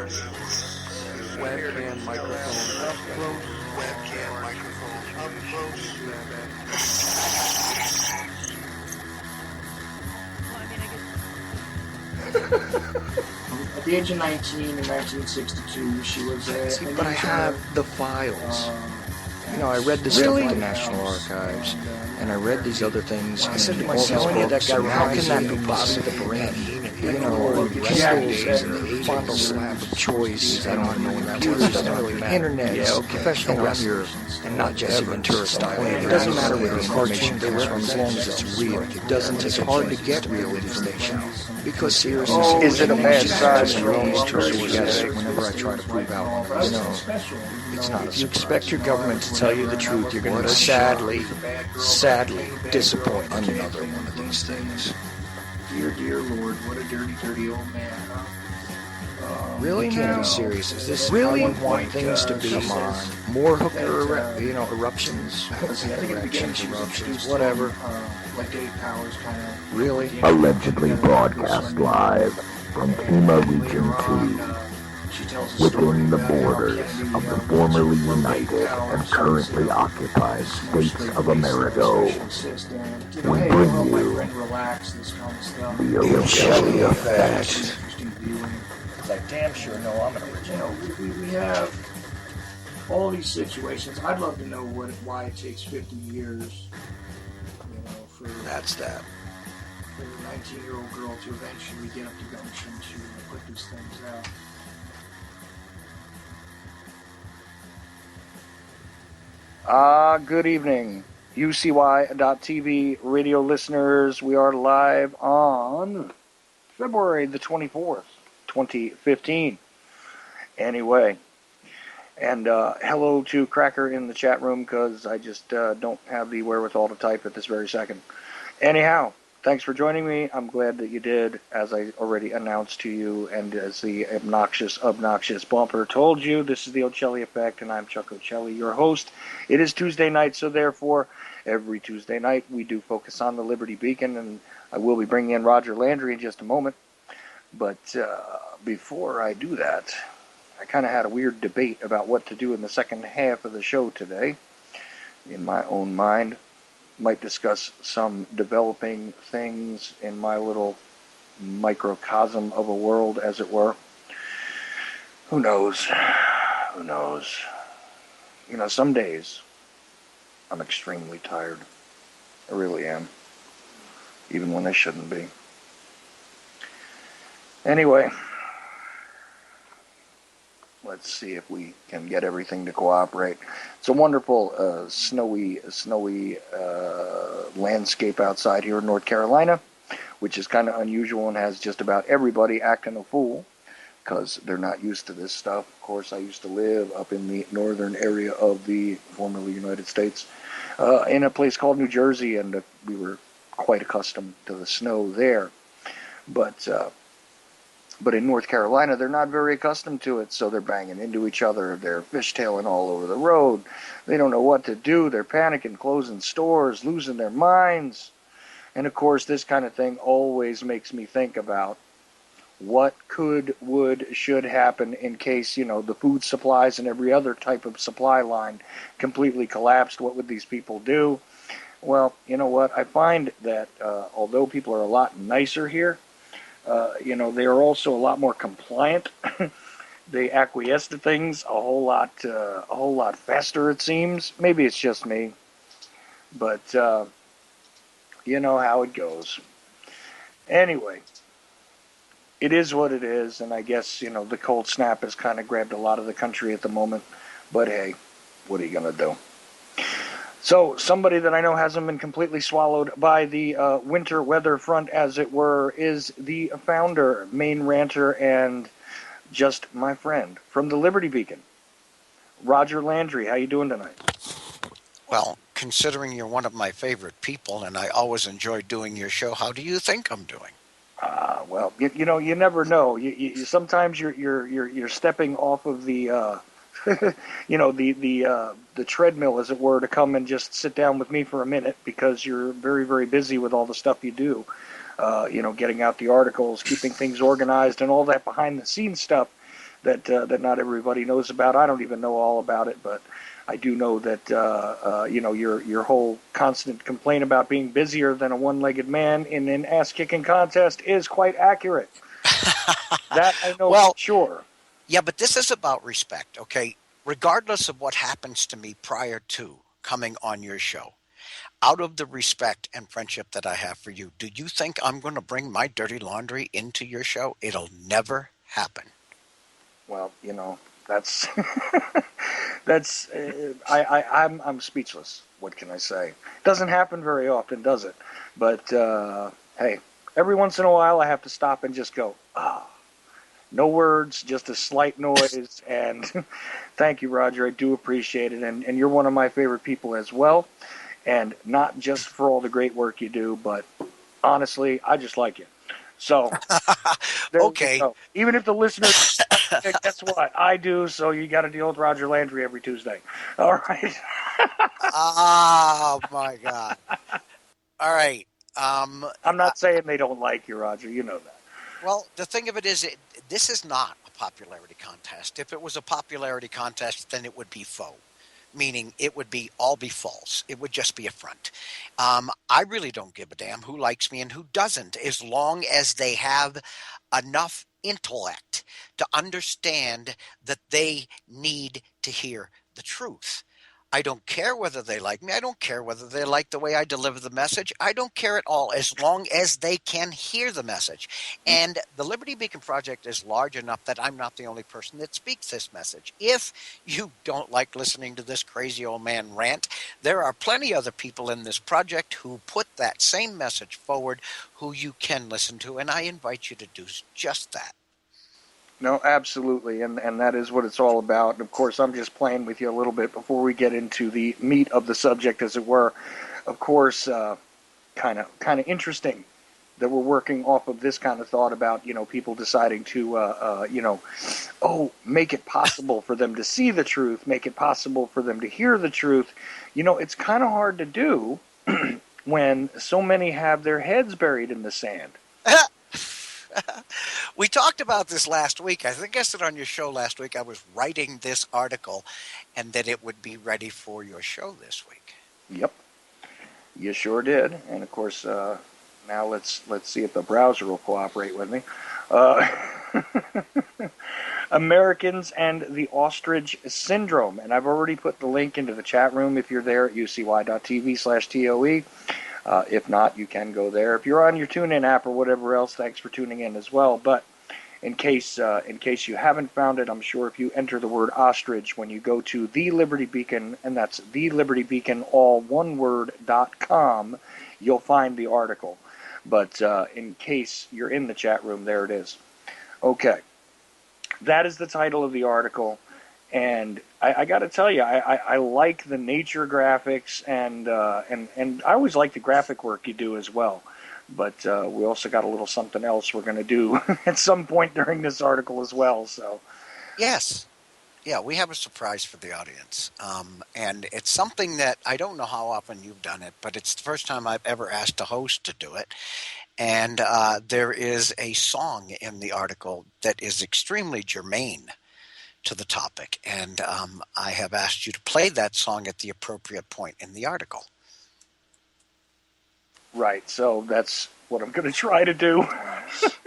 Webcam microphone up close. Webcam microphone up close. At the age of 19 in 1962, she was a... See, but I have the files. You know, I read the stuff at the National Archives, and I read these other things. I said to myself, how can that be possible? You know, pistols and fondle slap of choice. I don't know when that was. It doesn't really matter. Internet, professional wrestlers, and not Jesse Ventura style. It doesn't matter where the information comes from as long as it's real. It doesn't. It's hard to get real information because seriously, is it a bad size for these two sources? Whenever I try to prove out, you know, it's not. If you expect your government to tell you the truth, you're going to sadly disappoint another one of these things. Dear Lord, what a dirty old man, huh? Really? Can't be serious. Is this really how you want things to be? Come on. More hooker, eruptions? Eruptions, whatever. Like Dave Powers kind of... Really? Allegedly broadcast live from Pima Region 2, within the borders of the formerly united and currently occupied states of America. We bring you the Ochelli Effect. I damn sure know I'm an original. We have all these situations. I'd love to know why it takes 50 years, for That's that. for a 19-year-old girl to eventually get up to gumption to put these things out. Good evening, UCY.TV radio listeners. We are live on February the 24th, 2015. Anyway, and hello to Cracker in the chat room because I just don't have the wherewithal to type at this very second. Anyhow, thanks for joining me. I'm glad that you did, as I already announced to you, and as the obnoxious bumper told you, this is the Ochelli Effect, and I'm Chuck Ochelli, your host. It is Tuesday night, so therefore, every Tuesday night we do focus on the Liberty Beacon, and I will be bringing in Roger Landry in just a moment. But before I do that, I kind of had a weird debate about what to do in the second half of the show today. In my own mind, might discuss some developing things in my little microcosm of a world, as it were. Who knows? Who knows? You know, some days I'm extremely tired. I really am. Even when I shouldn't be. Anyway, let's see if we can get everything to cooperate. It's a wonderful snowy landscape outside here in North Carolina, which is kind of unusual and has just about everybody acting a fool because they're not used to this stuff. Of course, I used to live up in the northern area of the formerly United States in a place called New Jersey, and we were quite accustomed to the snow there. But in North Carolina, they're not very accustomed to it, so they're banging into each other. They're fishtailing all over the road. They don't know what to do. They're panicking, closing stores, losing their minds. And, of course, this kind of thing always makes me think about what could, would, should happen in case, the food supplies and every other type of supply line completely collapsed. What would these people do? Well, you know what? I find that although people are a lot nicer here, they are also a lot more compliant. They acquiesce to things a whole lot faster, it seems. Maybe it's just me, but you know how it goes. Anyway, it is what it is, and I guess the cold snap has kind of grabbed a lot of the country at the moment. But hey, what are you gonna do? So, somebody that I know hasn't been completely swallowed by the winter weather front, as it were, is the founder, main ranter, and just my friend from the Liberty Beacon, Roger Landry. How you doing tonight? Well, considering you're one of my favorite people, and I always enjoy doing your show, how do you think I'm doing? Well, you never know. You sometimes you're stepping off of the. The treadmill, as it were, to come and just sit down with me for a minute because you're very, very busy with all the stuff you do. Getting out the articles, keeping things organized, and all that behind-the-scenes stuff that not everybody knows about. I don't even know all about it, but I do know that your whole constant complaint about being busier than a one-legged man in an ass-kicking contest is quite accurate. That I know Well, for sure. yeah, but this is about respect, okay? Regardless of what happens to me prior to coming on your show, out of the respect and friendship that I have for you, do you think I'm going to bring my dirty laundry into your show? It'll never happen. Well, that's that's I'm speechless. What can I say? Doesn't happen very often, does it? But hey, every once in a while I have to stop and just go, ah. No words, just a slight noise. And thank you, Roger. I do appreciate it. And you're one of my favorite people as well. And not just for all the great work you do, but honestly, I just like you. So there you Okay. go. Even if the listeners, guess what? I do. So you got to deal with Roger Landry every Tuesday. All right. Oh, my God. All right. I'm not saying they don't like you, Roger. You know that. Well, the thing of it is, this is not a popularity contest. If it was a popularity contest, then it would be faux, meaning it would be all be false. It would just be a front. I really don't give a damn who likes me and who doesn't, as long as they have enough intellect to understand that they need to hear the truth. I don't care whether they like me. I don't care whether they like the way I deliver the message. I don't care at all, as long as they can hear the message. And the Liberty Beacon Project is large enough that I'm not the only person that speaks this message. If you don't like listening to this crazy old man rant, there are plenty other people in this project who put that same message forward who you can listen to, and I invite you to do just that. No, absolutely, and that is what it's all about. And of course, I'm just playing with you a little bit before we get into the meat of the subject, as it were. Of course, kind of interesting that we're working off of this kind of thought about people deciding to make it possible for them to see the truth, make it possible for them to hear the truth. It's kind of hard to do when so many have their heads buried in the sand. We talked about this last week. I think I said on your show last week I was writing this article and that it would be ready for your show this week. Yep, you sure did. And of course, now let's see if the browser will cooperate with me. Americans and the Ostrich Syndrome. And I've already put the link into the chat room if you're there at ucy.tv/TOE. If not, you can go there. If you're on your TuneIn app or whatever else, thanks for tuning in as well. But in case you haven't found it, I'm sure if you enter the word ostrich when you go to the Liberty Beacon, and that's the Liberty Beacon, all one word.com, you'll find the article. But in case you're in the chat room, there it is. Okay, that is the title of the article. And I got to tell you, I like the nature graphics, and I always like the graphic work you do as well. But we also got a little something else we're going to do at some point during this article as well. So, yes, yeah, we have a surprise for the audience, and it's something that I don't know how often you've done it, but it's the first time I've ever asked a host to do it. And there is a song in the article that is extremely germane to the topic, and I have asked you to play that song at the appropriate point in the article. Right, so that's what I'm going to try to do.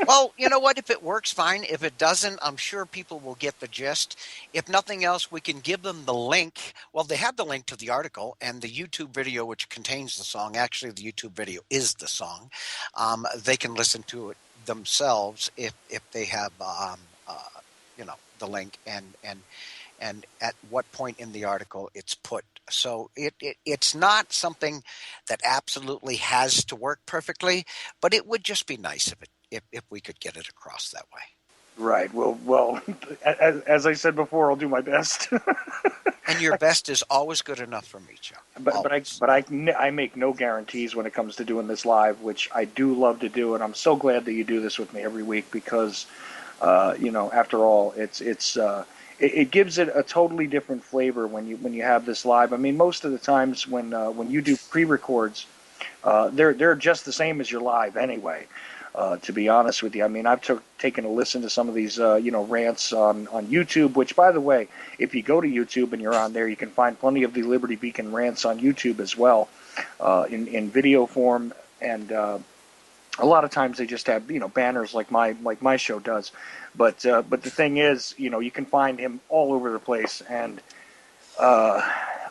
Well, you know what? If it works, fine. If it doesn't, I'm sure people will get the gist. If nothing else, we can give them the link. Well, they have the link to the article and the YouTube video, which contains the song. Actually, the YouTube video is the song. They can listen to it themselves if they have the link and at what point in the article it's put. So it's not something that absolutely has to work perfectly, but it would just be nice if we could get it across that way. Right. Well, as I said before, I'll do my best. And your best is always good enough for me, Chuck. But I make no guarantees when it comes to doing this live, which I do love to do, and I'm so glad that you do this with me every week because, after all, it gives it a totally different flavor when you have this live. I mean, most of the times when you do pre-records, they're just the same as your live anyway. To be honest with you, I mean, I've taken a listen to some of these, rants on YouTube. Which, by the way, if you go to YouTube and you're on there, you can find plenty of the Liberty Beacon rants on YouTube as well, in video form. And a lot of times they just have banners like my show does. But the thing is, you can find him all over the place. And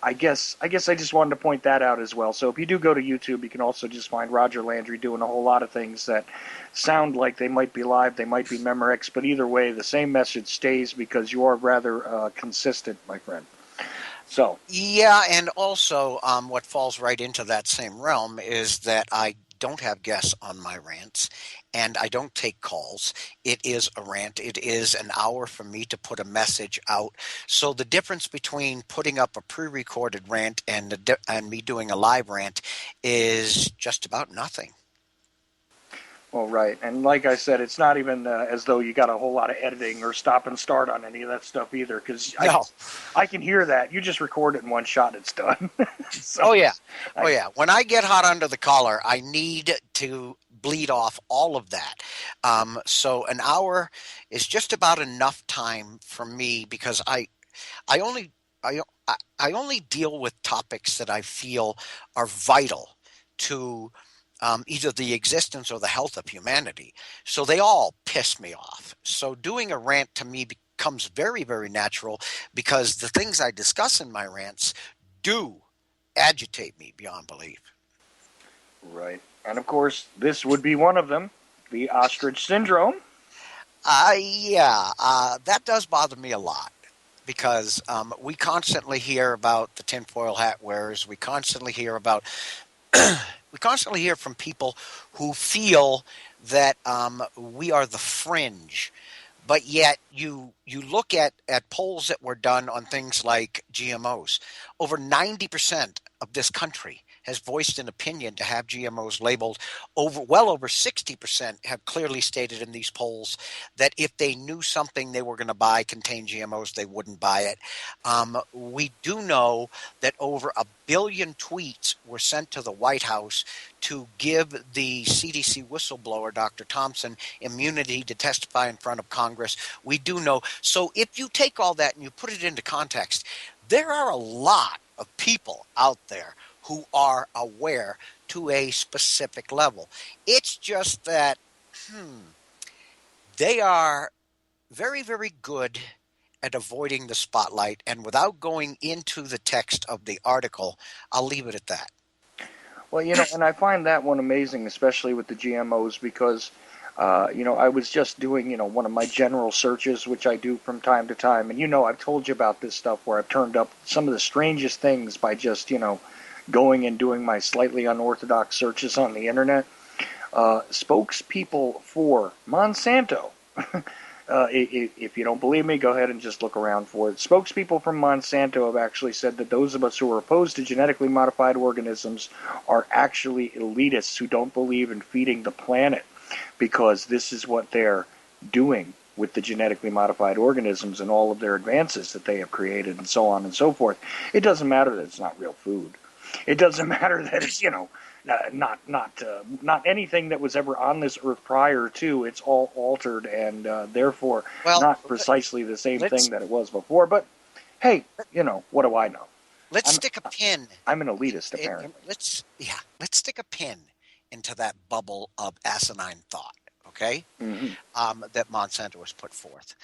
I guess I just wanted to point that out as well. So if you do go to YouTube, you can also just find Roger Landry doing a whole lot of things that sound like they might be live, they might be Memorex, but either way, the same message stays because you are rather consistent, my friend. So Yeah, and also what falls right into that same realm is that I don't have guests on my rants, and I don't take calls. It is a rant. It is an hour for me to put a message out. So the difference between putting up a pre-recorded rant and me doing a live rant is just about nothing. well, right. And like I said, it's not even as though you got a whole lot of editing or stop and start on any of that stuff either, because No. I can hear that. You just record it in one shot, it's done. So, Oh, yeah. Oh, yeah. When I get hot under the collar, I need to bleed off all of that. So an hour is just about enough time for me because I only I only deal with topics that I feel are vital to either the existence or the health of humanity. So they all piss me off. So doing a rant to me becomes very, very natural because the things I discuss in my rants do agitate me beyond belief. right. And of course, this would be one of them, the ostrich syndrome. That does bother me a lot because we constantly hear about the tinfoil hat wearers. We constantly hear about we constantly hear from people who feel that we are the fringe. But yet you look at polls that were done on things like GMOs. Over 90% of this country has voiced an opinion to have GMOs labeled. Well over 60% have clearly stated in these polls that if they knew something they were going to buy contained GMOs, they wouldn't buy it. We do know that over 1 billion tweets were sent to the White House to give the CDC whistleblower, Dr. Thompson, immunity to testify in front of Congress. We do know. So if you take all that and you put it into context, there are a lot of people out there who are aware to a specific level. It's just that they are very, very good at avoiding the spotlight. And without going into the text of the article, I'll leave it at that. Well, and I find that one amazing, especially with the GMOs, because, I was just doing, one of my general searches, which I do from time to time. And, I've told you about this stuff where I've turned up some of the strangest things by just, going and doing my slightly unorthodox searches on the internet. Spokespeople for Monsanto. If you don't believe me, go ahead and just look around for it. Spokespeople from Monsanto have actually said that those of us who are opposed to genetically modified organisms are actually elitists who don't believe in feeding the planet, because this is what they're doing with the genetically modified organisms and all of their advances that they have created and so on and so forth. It doesn't matter that it's not real food. It doesn't matter that it's, not anything that was ever on this earth prior to. It's all altered and therefore not precisely the same thing that it was before. But hey, what do I know? Let's stick a pin. I'm an elitist, apparently. Let's stick a pin into that bubble of asinine thought. Okay, that Monsanto has put forth.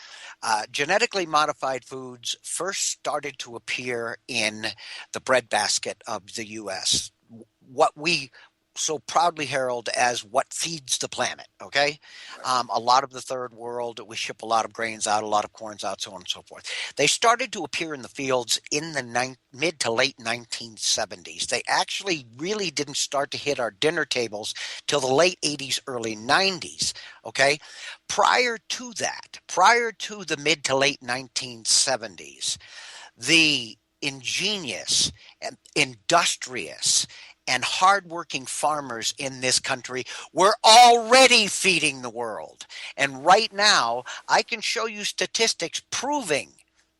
Genetically modified foods first started to appear in the breadbasket of the U.S., what we so proudly herald as what feeds the planet, okay? A lot of the third world, we ship a lot of grains out, a lot of corns out, so on and so forth. They started to appear in the fields in the mid to late 1970s. They actually really didn't start to hit our dinner tables till the late 80s, early 90s, okay? Prior to that, prior to the mid to late 1970s, the ingenious and industrious and hardworking farmers in this country were already feeding the world. And right now, I can show you statistics proving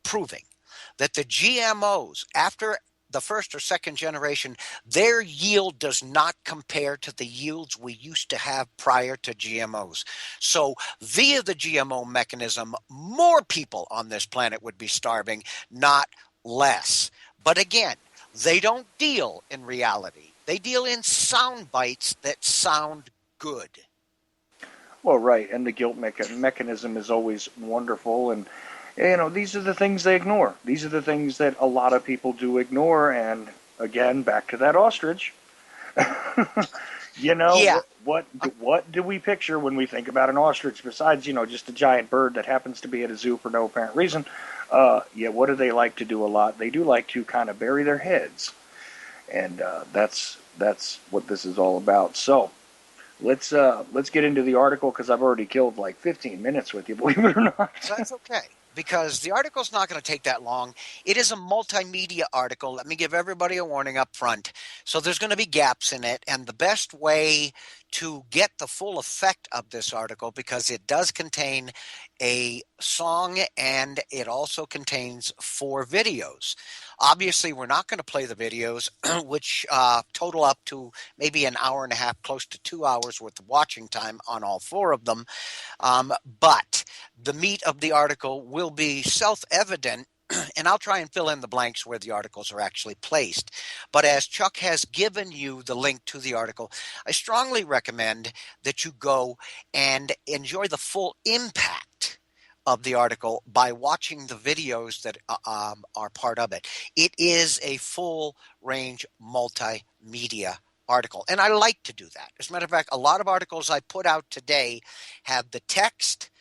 that the GMOs, after the first or second generation, their yield does not compare to the yields we used to have prior to GMOs. So via the GMO mechanism, more people on this planet would be starving, not less. But again, they don't deal in reality. They deal in sound bites that sound good. Well, right, and the guilt mechanism is always wonderful, and these are the things they ignore. These are the things that a lot of people do ignore, and again, back to that ostrich. Yeah. What do we picture when we think about an ostrich besides just a giant bird that happens to be at a zoo for no apparent reason? What do they like to do a lot? They do like to kind of bury their heads, and that's what this is all about. So let's get into the article, because I've already killed like 15 minutes with you, believe it or not. That's okay, because the article's not going to take that long. It is a multimedia article. Let me give everybody a warning up front. So there's going to be gaps in it, and the best way to get the full effect of this article, because it does contain a song and it also contains 4 videos. Obviously, we're not going to play the videos, which total up to maybe an hour and a half, close to 2 hours worth of watching time on all 4 of them. But the meat of the article will be self-evident, and I'll try and fill in the blanks where the articles are actually placed. But as Chuck has given you the link to the article, I strongly recommend that you go and enjoy the full impact of the article by watching the videos that are part of it. It is a full range multimedia article, and I like to do that. As a matter of fact, a lot of articles I put out today have the text,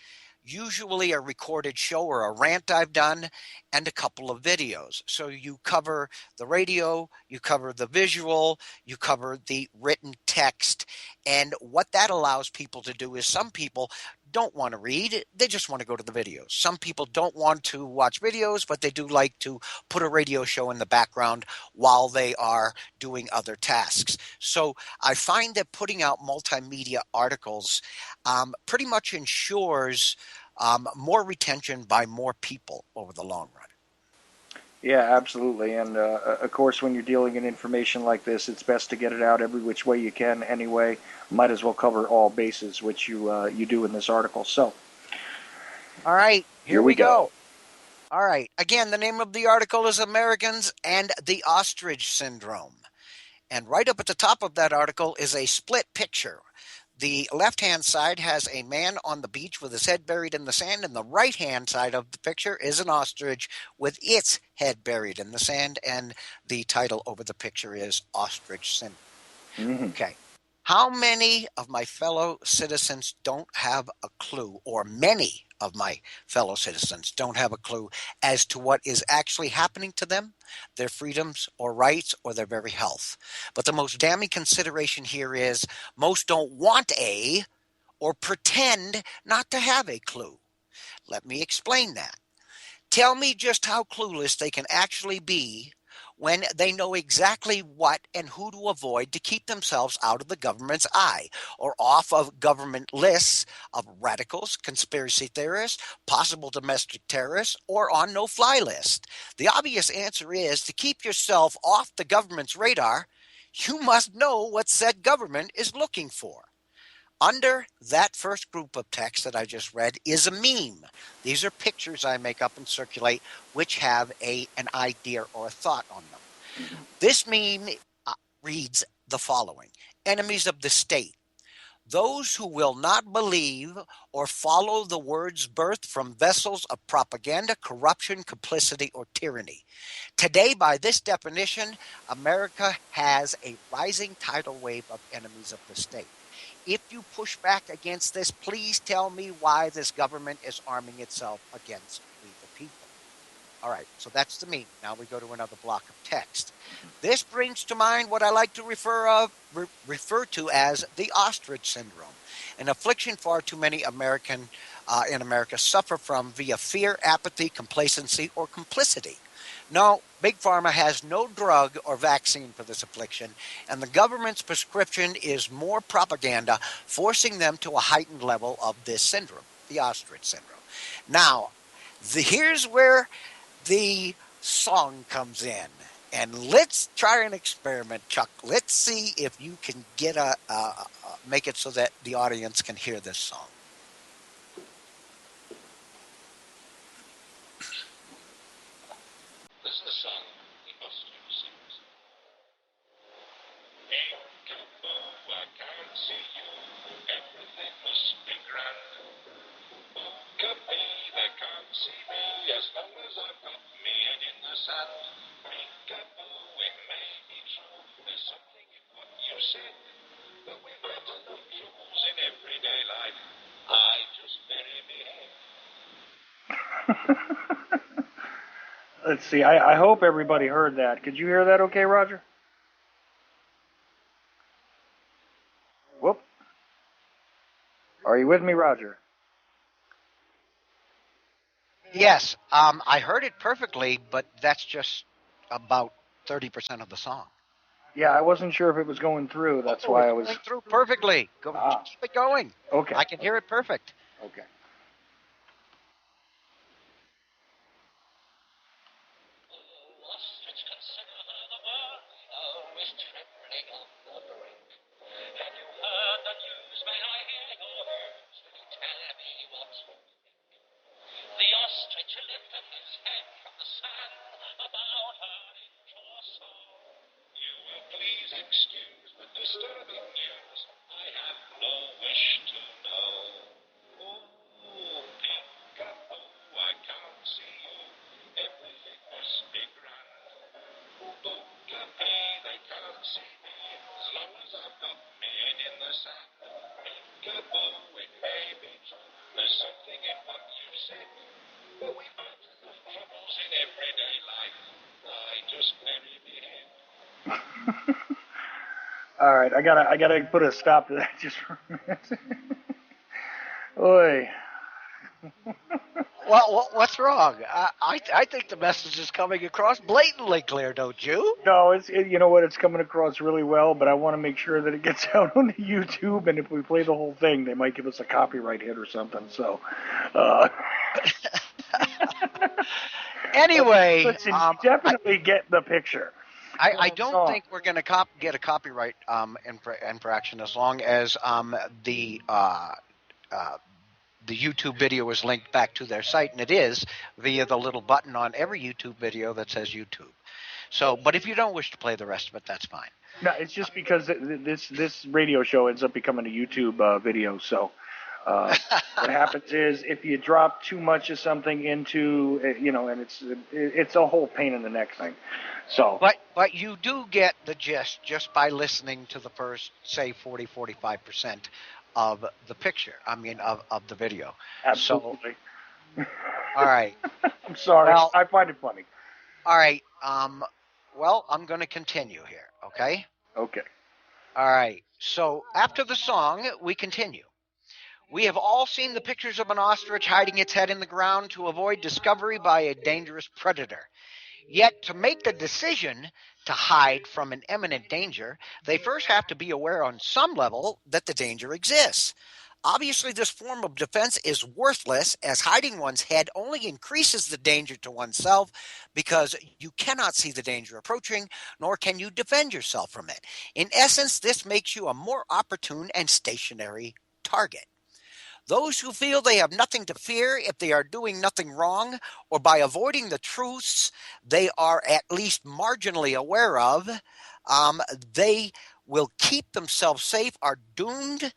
usually a recorded show or a rant I've done, and a couple of videos. So you cover the radio, you cover the visual, you cover the written text. And what that allows people to do is, some people don't want to read, they just want to go to the videos. Some people don't want to watch videos, but they do like to put a radio show in the background while they are doing other tasks. So I find that putting out multimedia articles pretty much ensures more retention by more people over the long run. Yeah, absolutely. And of course, when you're dealing in information like this, it's best to get it out every which way you can anyway. Might as well cover all bases, which you do in this article. So, all right, here we go. All right. Again, the name of the article is Americans and the Ostrich Syndrome. And right up at the top of that article is a split picture. The left-hand side has a man on the beach with his head buried in the sand, and the right-hand side of the picture is an ostrich with its head buried in the sand, and the title over the picture is Ostrich Syndrome. Mm-hmm. Okay. How many of my fellow citizens don't have a clue, or many of my fellow citizens don't have a clue as to what is actually happening to them, their freedoms or rights, or their very health? But the most damning consideration here is most don't want or pretend not to have a clue. Let me explain that. Tell me just how clueless they can actually be when they know exactly what and who to avoid to keep themselves out of the government's eye, or off of government lists of radicals, conspiracy theorists, possible domestic terrorists, or on no-fly list. The obvious answer is, to keep yourself off the government's radar, you must know what said government is looking for. Under that first group of text that I just read is a meme. These are pictures I make up and circulate which have an idea or a thought on them. This meme reads the following: enemies of the state, those who will not believe or follow the words birthed from vessels of propaganda, corruption, complicity, or tyranny. Today, by this definition, America has a rising tidal wave of enemies of the state. If you push back against this, please tell me why this government is arming itself against we the people. All right, so that's the meme. Now we go to another block of text. This brings to mind what I like to refer to as the ostrich syndrome, an affliction far too many in America suffer from via fear, apathy, complacency, or complicity. No, Big Pharma has no drug or vaccine for this affliction, and the government's prescription is more propaganda, forcing them to a heightened level of this syndrome, the ostrich syndrome. Now, here's where the song comes in, And let's try an experiment, Chuck. Let's see if you can get make it so that the audience can hear this song. This is a song we must use. I can't see you. Everything must be grand. Look at me, they can't see me as long as I've got me head in the sand. Peekaboo, it may be true. There's something in what you said, but we've got enough troubles in everyday life. I just bury me head. Let's see. I hope everybody heard that. Could you hear that okay, Roger? Whoop. Are you with me, Roger? Yes, I heard it perfectly, but that's just about 30% of the song. Yeah, I wasn't sure if it was going through. That's why I was. Going through perfectly. Keep it going. Okay. I can hear it perfect. Okay. The ostrich lifted his head from the sand about her torso. You will please excuse the disturbing news. I have no wish to know. Ooh, peekaboo, I can't see you. Everything must be grand. Look at me, they can't see me. As long as I've got me head in the sand. Peekaboo, it may be true. There's something in what you've said. But we've got enough troubles in everyday life. I just bury me head. All right, I gotta put a stop to that just for a minute. Oi. Well, what's wrong? I think the message is coming across blatantly clear, don't you? No, you know what? It's coming across really well, but I want to make sure that it gets out on YouTube. And if we play the whole thing, they might give us a copyright hit or something. So, Anyway, listen, you definitely get the picture. I don't think we're going to get a copyright infraction as long as the YouTube video is linked back to their site, and it is via the little button on every YouTube video that says YouTube. So, but if you don't wish to play the rest of it, that's fine. No, it's just because this radio show ends up becoming a YouTube video. So, what happens is if you drop too much of something into, and it's a whole pain in the neck thing. So, but you do get the gist just by listening to the first, say, 40-45% of the picture. I mean, of the video. Absolutely. So, all right. I'm sorry. Well, I find it funny. All right. Well, I'm going to continue here. Okay. Okay. All right. So after the song, we continue. We have all seen the pictures of an ostrich hiding its head in the ground to avoid discovery by a dangerous predator. Yet to make the decision to hide from an imminent danger, they first have to be aware on some level that the danger exists. Obviously, this form of defense is worthless, as hiding one's head only increases the danger to oneself because you cannot see the danger approaching, nor can you defend yourself from it. In essence, this makes you a more opportune and stationary target. Those who feel they have nothing to fear if they are doing nothing wrong, or by avoiding the truths they are at least marginally aware of, they will keep themselves safe, are doomed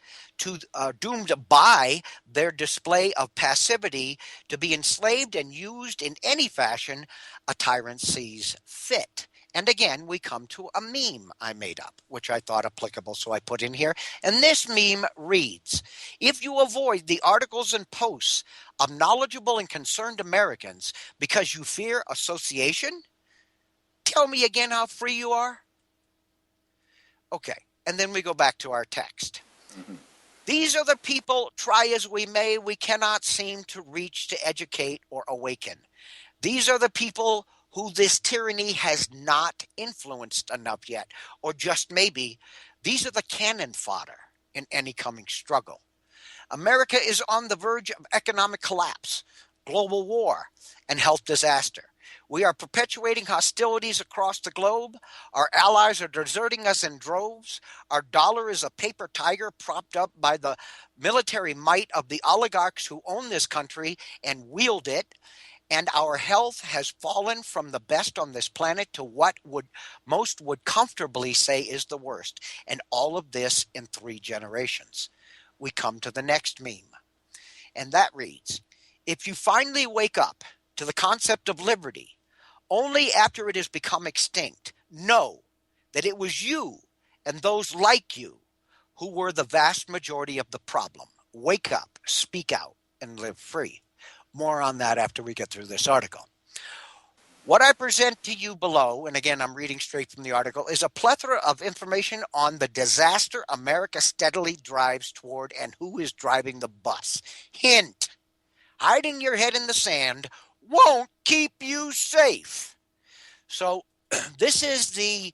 by their display of passivity to be enslaved and used in any fashion a tyrant sees fit. And again, we come to a meme I made up, which I thought applicable, so I put in here. And this meme reads, if you avoid the articles and posts of knowledgeable and concerned Americans because you fear association, tell me again how free you are. Okay, and then we go back to our text. Mm-hmm. These are the people, try as we may, we cannot seem to reach to educate or awaken. These are the people who this tyranny has not influenced enough yet, or just maybe, these are the cannon fodder in any coming struggle. America is on the verge of economic collapse, global war, and health disaster. We are perpetuating hostilities across the globe. Our allies are deserting us in droves. Our dollar is a paper tiger propped up by the military might of the oligarchs who own this country and wield it. And our health has fallen from the best on this planet to what most would comfortably say is the worst. And all of this in 3 generations. We come to the next meme. And that reads, if you finally wake up to the concept of liberty only after it has become extinct, know that it was you and those like you who were the vast majority of the problem. Wake up, speak out, and live free. More on that after we get through this article. What I present to you below, and again, I'm reading straight from the article, is a plethora of information on the disaster America steadily drives toward and who is driving the bus. Hint, hiding your head in the sand won't keep you safe. So this is the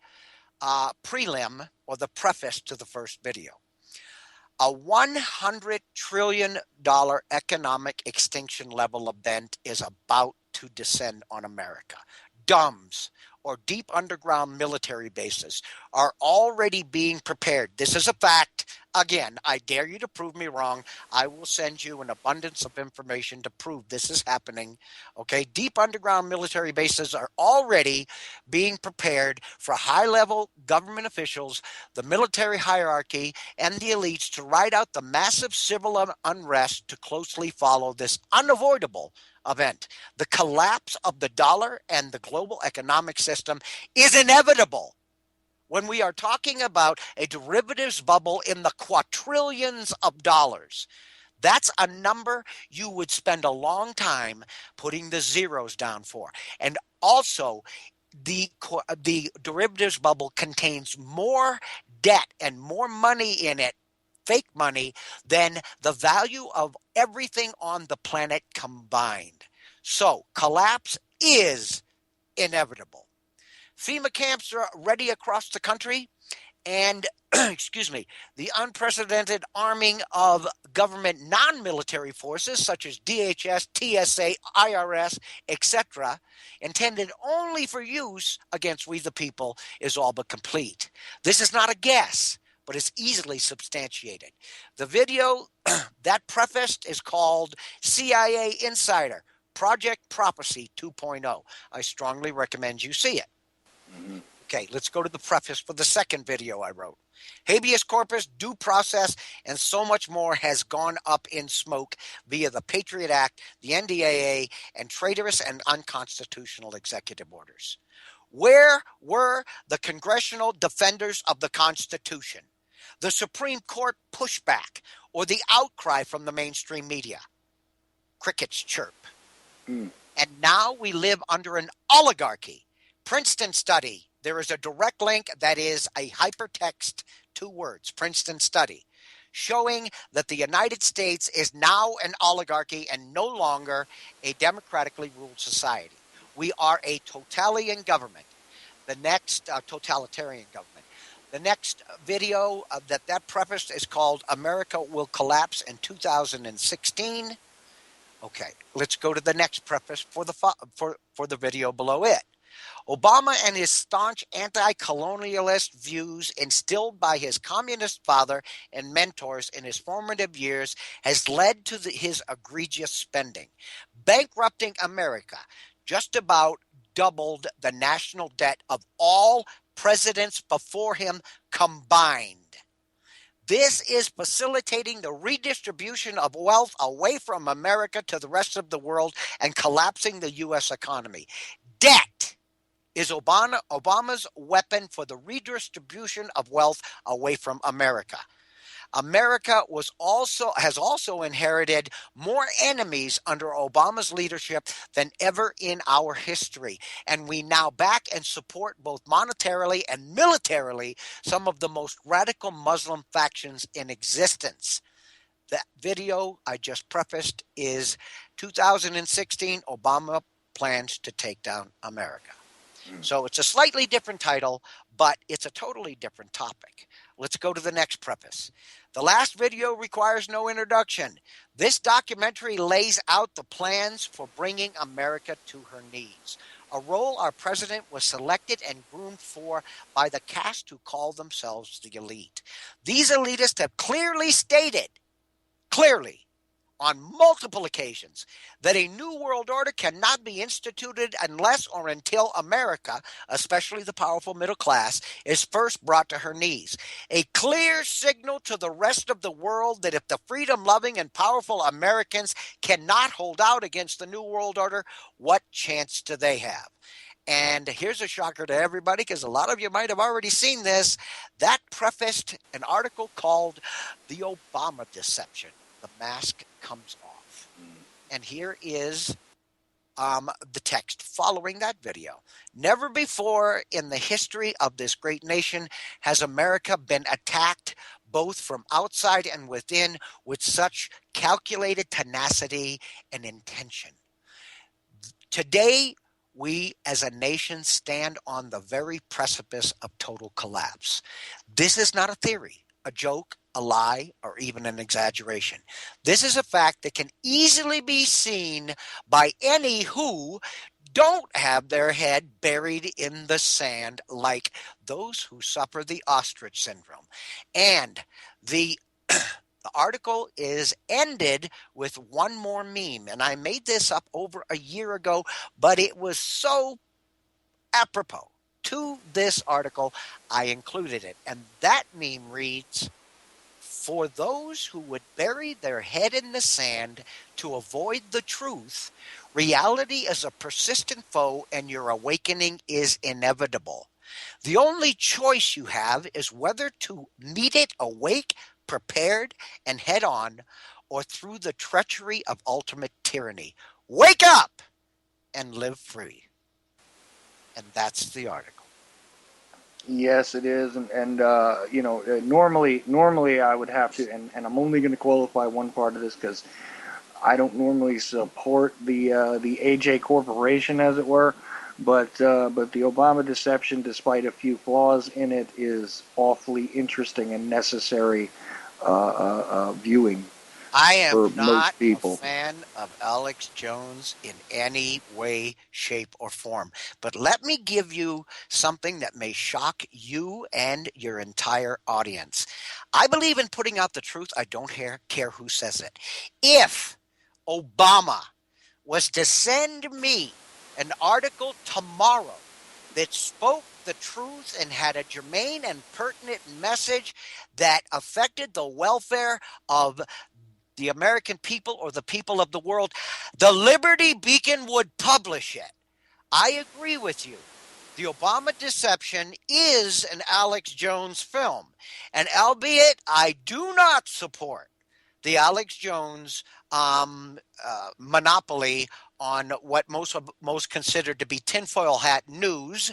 prelim or the preface to the first video. A $100 trillion economic extinction level event is about to descend on America. DUMBs, or deep underground military bases, are already being prepared. This is a fact. Again, I dare you to prove me wrong. I will send you an abundance of information to prove this is happening. Okay, deep underground military bases are already being prepared for high-level government officials, the military hierarchy, and the elites to ride out the massive civil unrest to closely follow this unavoidable event. The collapse of the dollar and the global economic system is inevitable. When we are talking about a derivatives bubble in the quadrillions of dollars, that's a number you would spend a long time putting the zeros down for. And also, the derivatives bubble contains more debt and more money in it, fake money, than the value of everything on the planet combined. So, collapse is inevitable. FEMA camps are ready across the country, and excuse me, the unprecedented arming of government non-military forces such as DHS, TSA, IRS, etc., intended only for use against we the people, is all but complete. This is not a guess, but it's easily substantiated. The video that prefaced is called CIA Insider, Project Prophecy 2.0. I strongly recommend you see it. Okay, let's go to the preface for the second video I wrote. Habeas corpus, due process, and so much more has gone up in smoke via the Patriot Act, the NDAA, and traitorous and unconstitutional executive orders. Where were the congressional defenders of the Constitution, the Supreme Court pushback, or the outcry from the mainstream media? Crickets chirp. And now we live under an oligarchy. Princeton study. There is a direct link that is a hypertext, 2 words, Princeton study, showing that the United States is now an oligarchy and no longer a democratically ruled society. We are a totalitarian government. The next totalitarian government. The next video that prefaced is called America Will Collapse in 2016. Okay, let's go to the next preface for the video below it. Obama and his staunch anti-colonialist views instilled by his communist father and mentors in his formative years has led to his egregious spending, bankrupting America, just about doubled the national debt of all presidents before him combined. This is facilitating the redistribution of wealth away from America to the rest of the world and collapsing the U.S. economy. Debt is Obama's weapon for the redistribution of wealth away from America. America has also inherited more enemies under Obama's leadership than ever in our history, and we now back and support both monetarily and militarily some of the most radical Muslim factions in existence. That video I just prefaced is 2016, Obama plans to take down America. So it's a slightly different title, but it's a totally different topic. Let's go to the next preface. The last video requires no introduction. This documentary lays out the plans for bringing America to her knees. a role our president was selected and groomed for by the caste who call themselves the elite. These elitists have clearly stated, clearly, on multiple occasions, that a new world order cannot be instituted unless or until America, especially the powerful middle class, is first brought to her knees. A clear signal to the rest of the world that if the freedom-loving and powerful Americans cannot hold out against the new world order, what chance do they have? And here's a shocker to everybody, because a lot of you might have already seen this. That prefaced an article called The Obama Deception. The mask comes off. And here is the text following that video. Never before in the history of this great nation has America been attacked both from outside and within with such calculated tenacity and intention. Today, we as a nation stand on the very precipice of total collapse. This is not a theory, a joke, a lie, or even an exaggeration. This is a fact that can easily be seen by any who don't have their head buried in the sand, like those who suffer the ostrich syndrome. And the article is ended with one more meme, and I made this up over a year ago, but it was so apropos to this article, I included it. And that meme reads, "For those who would bury their head in the sand to avoid the truth, reality is a persistent foe and your awakening is inevitable. The only choice you have is whether to meet it awake, prepared, and head on, or through the treachery of ultimate tyranny. Wake up and live free." And that's the article. Yes, it is, and normally I would have to, and I'm only going to qualify one part of this because I don't normally support the AJ Corporation, as it were, but the Obama Deception, despite a few flaws in it, is awfully interesting and necessary viewing. I am For most not a people. fan of Alex Jones in any way, shape, or form. But let me give you something that may shock you and your entire audience. I believe in putting out the truth. I don't care who says it. If Obama was to send me an article tomorrow that spoke the truth and had a germane and pertinent message that affected the welfare of the American people or the people of the world, the Liberty Beacon would publish it. I agree with you. The Obama Deception is an Alex Jones film. And albeit I do not support the Alex Jones monopoly on what most consider to be tinfoil hat news,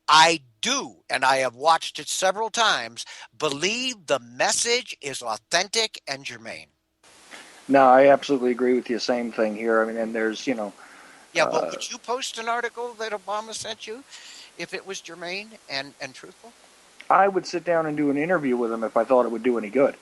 I do, and I have watched it several times, believe the message is authentic and germane. No, I absolutely agree with you. Same thing here. I mean, and there's, Yeah, but would you post an article that Obama sent you if it was germane and truthful? I would sit down and do an interview with him if I thought it would do any good.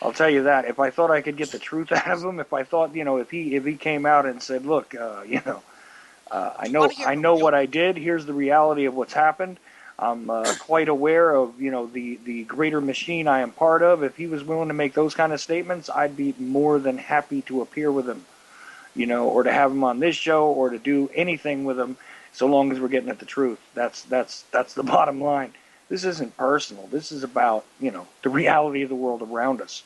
I'll tell you that. If I thought I could get the truth out of him, if I thought, if he came out and said, "Look, I know what I did. Here's the reality of what's happened. I'm quite aware of, the greater machine I am part of." If he was willing to make those kind of statements, I'd be more than happy to appear with him, or to have him on this show or to do anything with him, so long as we're getting at the truth. That's the bottom line. This isn't personal. This is about, the reality of the world around us.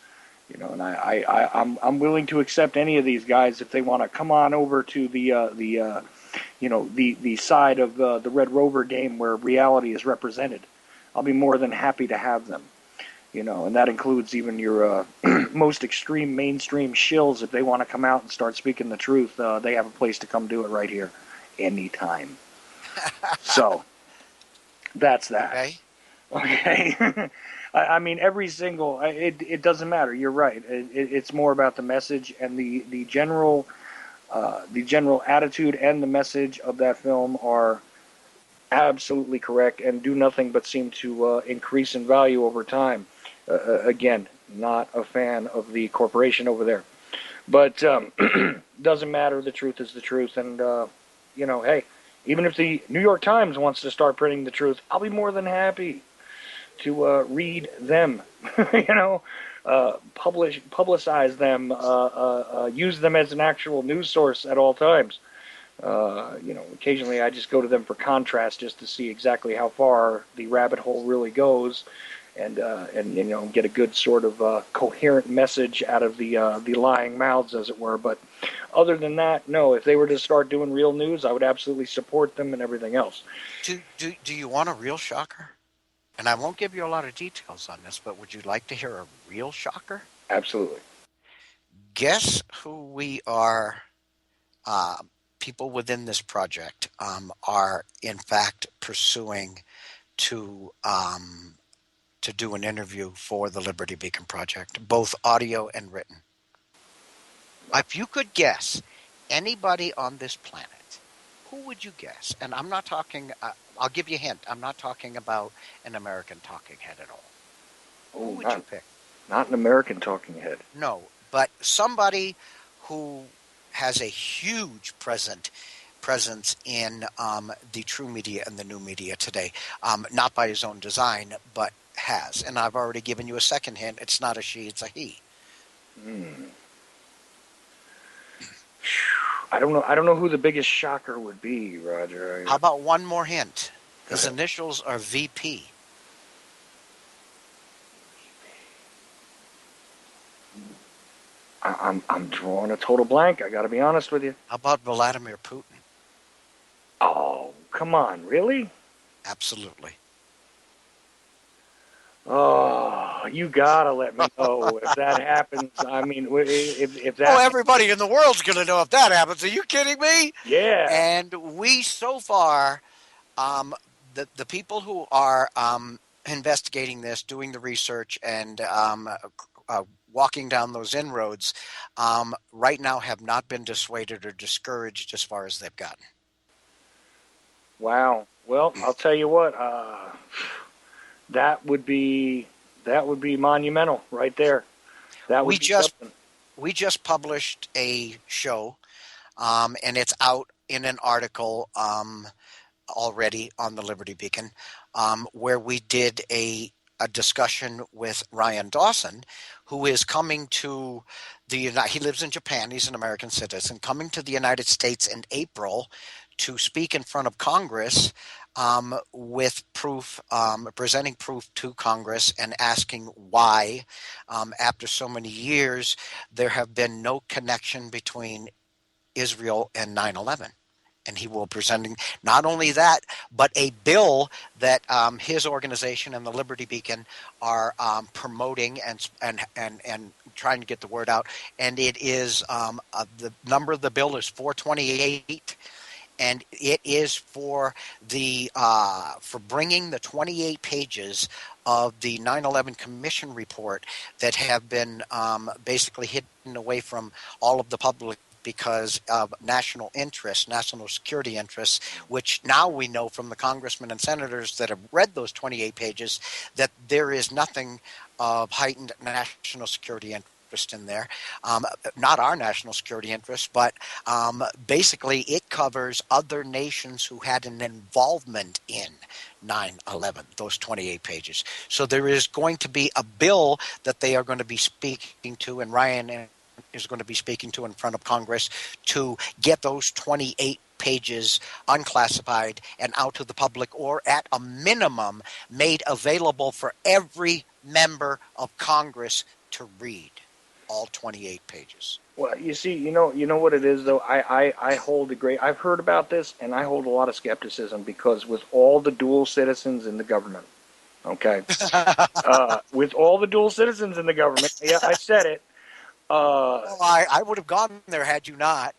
And I'm willing to accept any of these guys if they want to come on over to the side of the Red Rover game where reality is represented. I'll be more than happy to have them. And that includes even your most extreme mainstream shills. If they want to come out and start speaking the truth, they have a place to come do it right here, anytime. So that's that. Okay. I mean, every single it doesn't matter. You're right. It's more about the message and the general attitude and the message of that film are absolutely correct and do nothing but seem to increase in value over time. Again, not a fan of the corporation over there, but doesn't matter. The truth is the truth, and hey, Even if the New York Times wants to start printing the truth, I'll be more than happy to read them. Publicize them, use them as an actual news source at all times. Occasionally I just go to them for contrast just to see exactly how far the rabbit hole really goes, and get a good sort of coherent message out of the lying mouths, as it were. But other than that, no. If they were to start doing real news, I would absolutely support them and everything else. Do you want a real shocker? And I won't give you a lot of details on this, but would you like to hear a real shocker? Absolutely. Guess who we are, people within this project are in fact pursuing to do an interview for the Liberty Beacon Project, both audio and written. If you could guess anybody on this planet, who would you guess? And I'm not talking, I'll give you a hint, I'm not talking about an American talking head at all. Who would you pick? Not an American talking head. No, but somebody who has a huge presence in the true media and the new media today. Not by his own design, but has. And I've already given you a second hint. It's not a she, it's a he. I don't know who the biggest shocker would be, Roger. How about one more hint? His initials are VP. I'm drawing a total blank. I got to be honest with you. How about Vladimir Putin? Oh, come on, really? Absolutely. Oh, you gotta let me know if that happens. I mean, if that. Oh, everybody in the world's going to know if that happens. Are you kidding me? Yeah. And we, so far, the people who are investigating this, doing the research, and walking down those inroads, right now have not been dissuaded or discouraged as far as they've gotten. Wow. Well, I'll tell you what. That would be monumental right there. That would something. We just published a show, and it's out in an article already on the Liberty Beacon, where we did a discussion with Ryan Dawson, who is coming to he lives in Japan. He's an American citizen, coming to the United States in April to speak in front of Congress with proof, presenting proof to Congress and asking why, after so many years, there have been no connection between Israel and 9/11. And he will be presenting not only that, but a bill that his organization and the Liberty Beacon are promoting and trying to get the word out. And it is the number of the bill is 428. And it is for bringing the 28 pages of the 9/11 Commission report that have been basically hidden away from all of the public because of national interests, national security interests, which now we know from the congressmen and senators that have read those 28 pages that there is nothing of heightened national security interest in there. Not our national security interest, but basically it covers other nations who had an involvement in 9/11, those 28 pages. So there is going to be a bill that they are going to be speaking to, and Ryan is going to be speaking to in front of Congress to get those 28 pages unclassified and out to the public, or at a minimum made available for every member of Congress to read all 28 pages. Well, you see, you know what it is, though. I hold I've heard about this, and I hold a lot of skepticism because with all the dual citizens in the government, okay, with all the dual citizens in the government, yeah, I said it. I would have gone there had you not.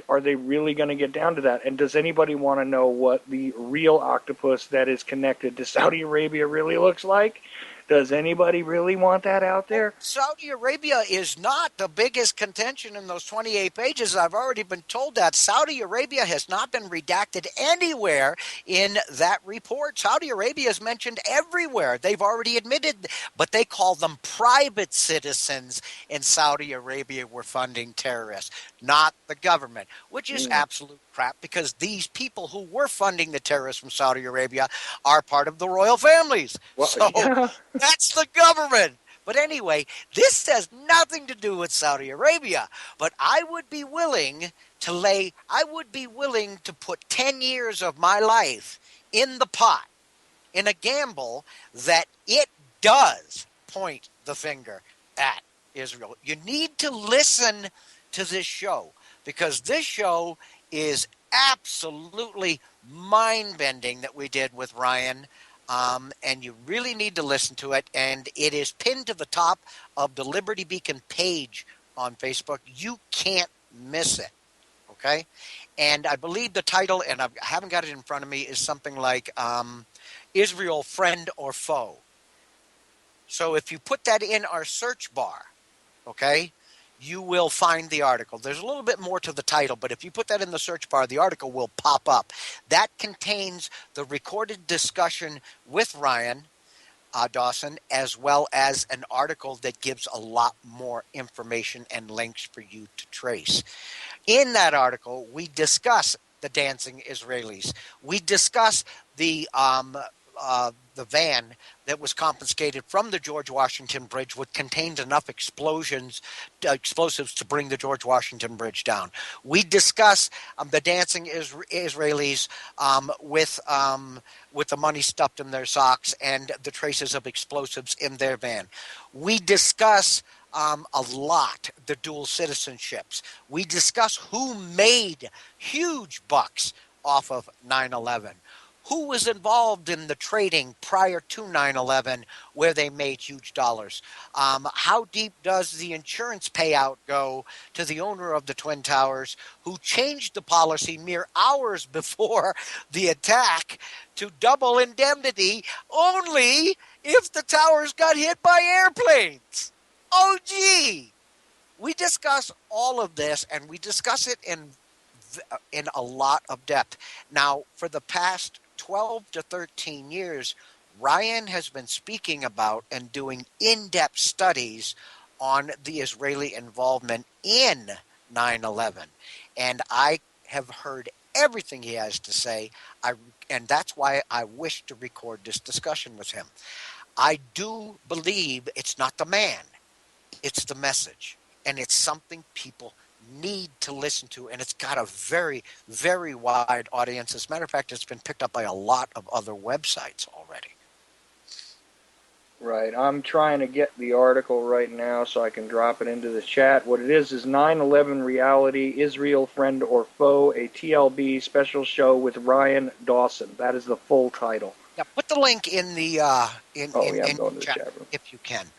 Are they really going to get down to that? And does anybody want to know what the real octopus that is connected to Saudi Arabia really looks like? Does anybody really want that out there? Saudi Arabia is not the biggest contention in those 28 pages. I've already been told that. Saudi Arabia has not been redacted anywhere in that report. Saudi Arabia is mentioned everywhere. They've already admitted, but they call them private citizens in Saudi Arabia were funding terrorists, not the government, which is absolute crap because these people who were funding the terrorists from Saudi Arabia are part of the royal families. Well, So yeah. that's the government. But anyway, this has nothing to do with Saudi Arabia. But I would be willing to put 10 years of my life in the pot, in a gamble that it does point the finger at Israel. You need to listen to this show because this show is absolutely mind-bending that we did with Ryan. And you really need to listen to it. And it is pinned to the top of the Liberty Beacon page on Facebook. You can't miss it. Okay? And I believe the title, and I haven't got it in front of me, is something like Israel, Friend or Foe. So if you put that in our search bar, okay, you will find the article. There's a little bit more to the title, but if you put that in the search bar, the article will pop up. That contains the recorded discussion with Ryan Dawson, as well as an article that gives a lot more information and links for you to trace. In that article, we discuss the dancing Israelis. We discuss the van that was confiscated from the George Washington Bridge, which contained enough explosives to bring the George Washington Bridge down. We discuss the dancing Israelis with the money stuffed in their socks and the traces of explosives in their van. We discuss a lot the dual citizenships. We discuss who made huge bucks off of 9/11. Who was involved in the trading prior to 9/11 where they made huge dollars? How deep does the insurance payout go to the owner of the Twin Towers who changed the policy mere hours before the attack to double indemnity only if the towers got hit by airplanes? Oh, gee! We discuss all of this, and we discuss it in a lot of depth. Now, for the past 12 to 13 years, Ryan has been speaking about and doing in-depth studies on the Israeli involvement in 9/11. And I have heard everything he has to say, and that's why I wish to record this discussion with him. I do believe it's not the man, it's the message. And it's something people need to listen to, and it's got a very, very wide audience. As a matter of fact, it's been picked up by a lot of other websites already. Right. I'm trying to get the article right now so I can drop it into the chat. What it is 9/11 Reality, Israel, Friend or Foe, a TLB special show with Ryan Dawson. That is the full title. Yeah, put the link in the I'm going to the chat chat room. if you can.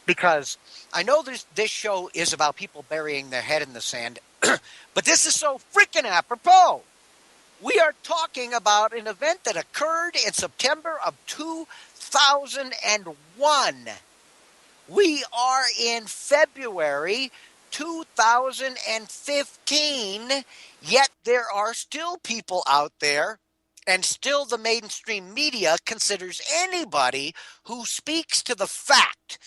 Because I know this show is about people burying their head in the sand, but this is so freaking apropos. We are talking about an event that occurred in September of 2001. We are in February 2015, yet there are still people out there, and still the mainstream media considers anybody who speaks to the fact,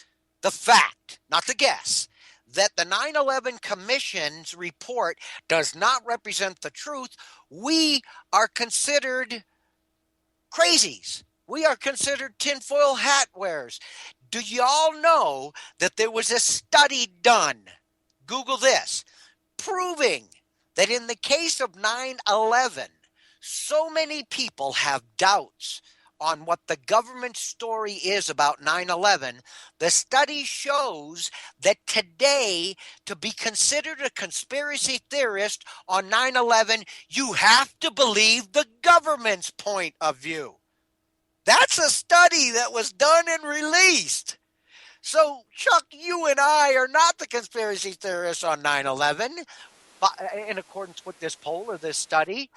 not the guess, that the 9/11 Commission's report does not represent the truth. We are considered crazies. We are considered tinfoil hat wearers. Do y'all know that there was a study done, Google this, proving that in the case of 9/11, so many people have doubts on what the government story is about 9/11. The study shows that today, to be considered a conspiracy theorist on 9/11, you have to believe the government's point of view. That's a study that was done and released. So, Chuck, you and I are not the conspiracy theorists on 9/11 in accordance with this poll or this study.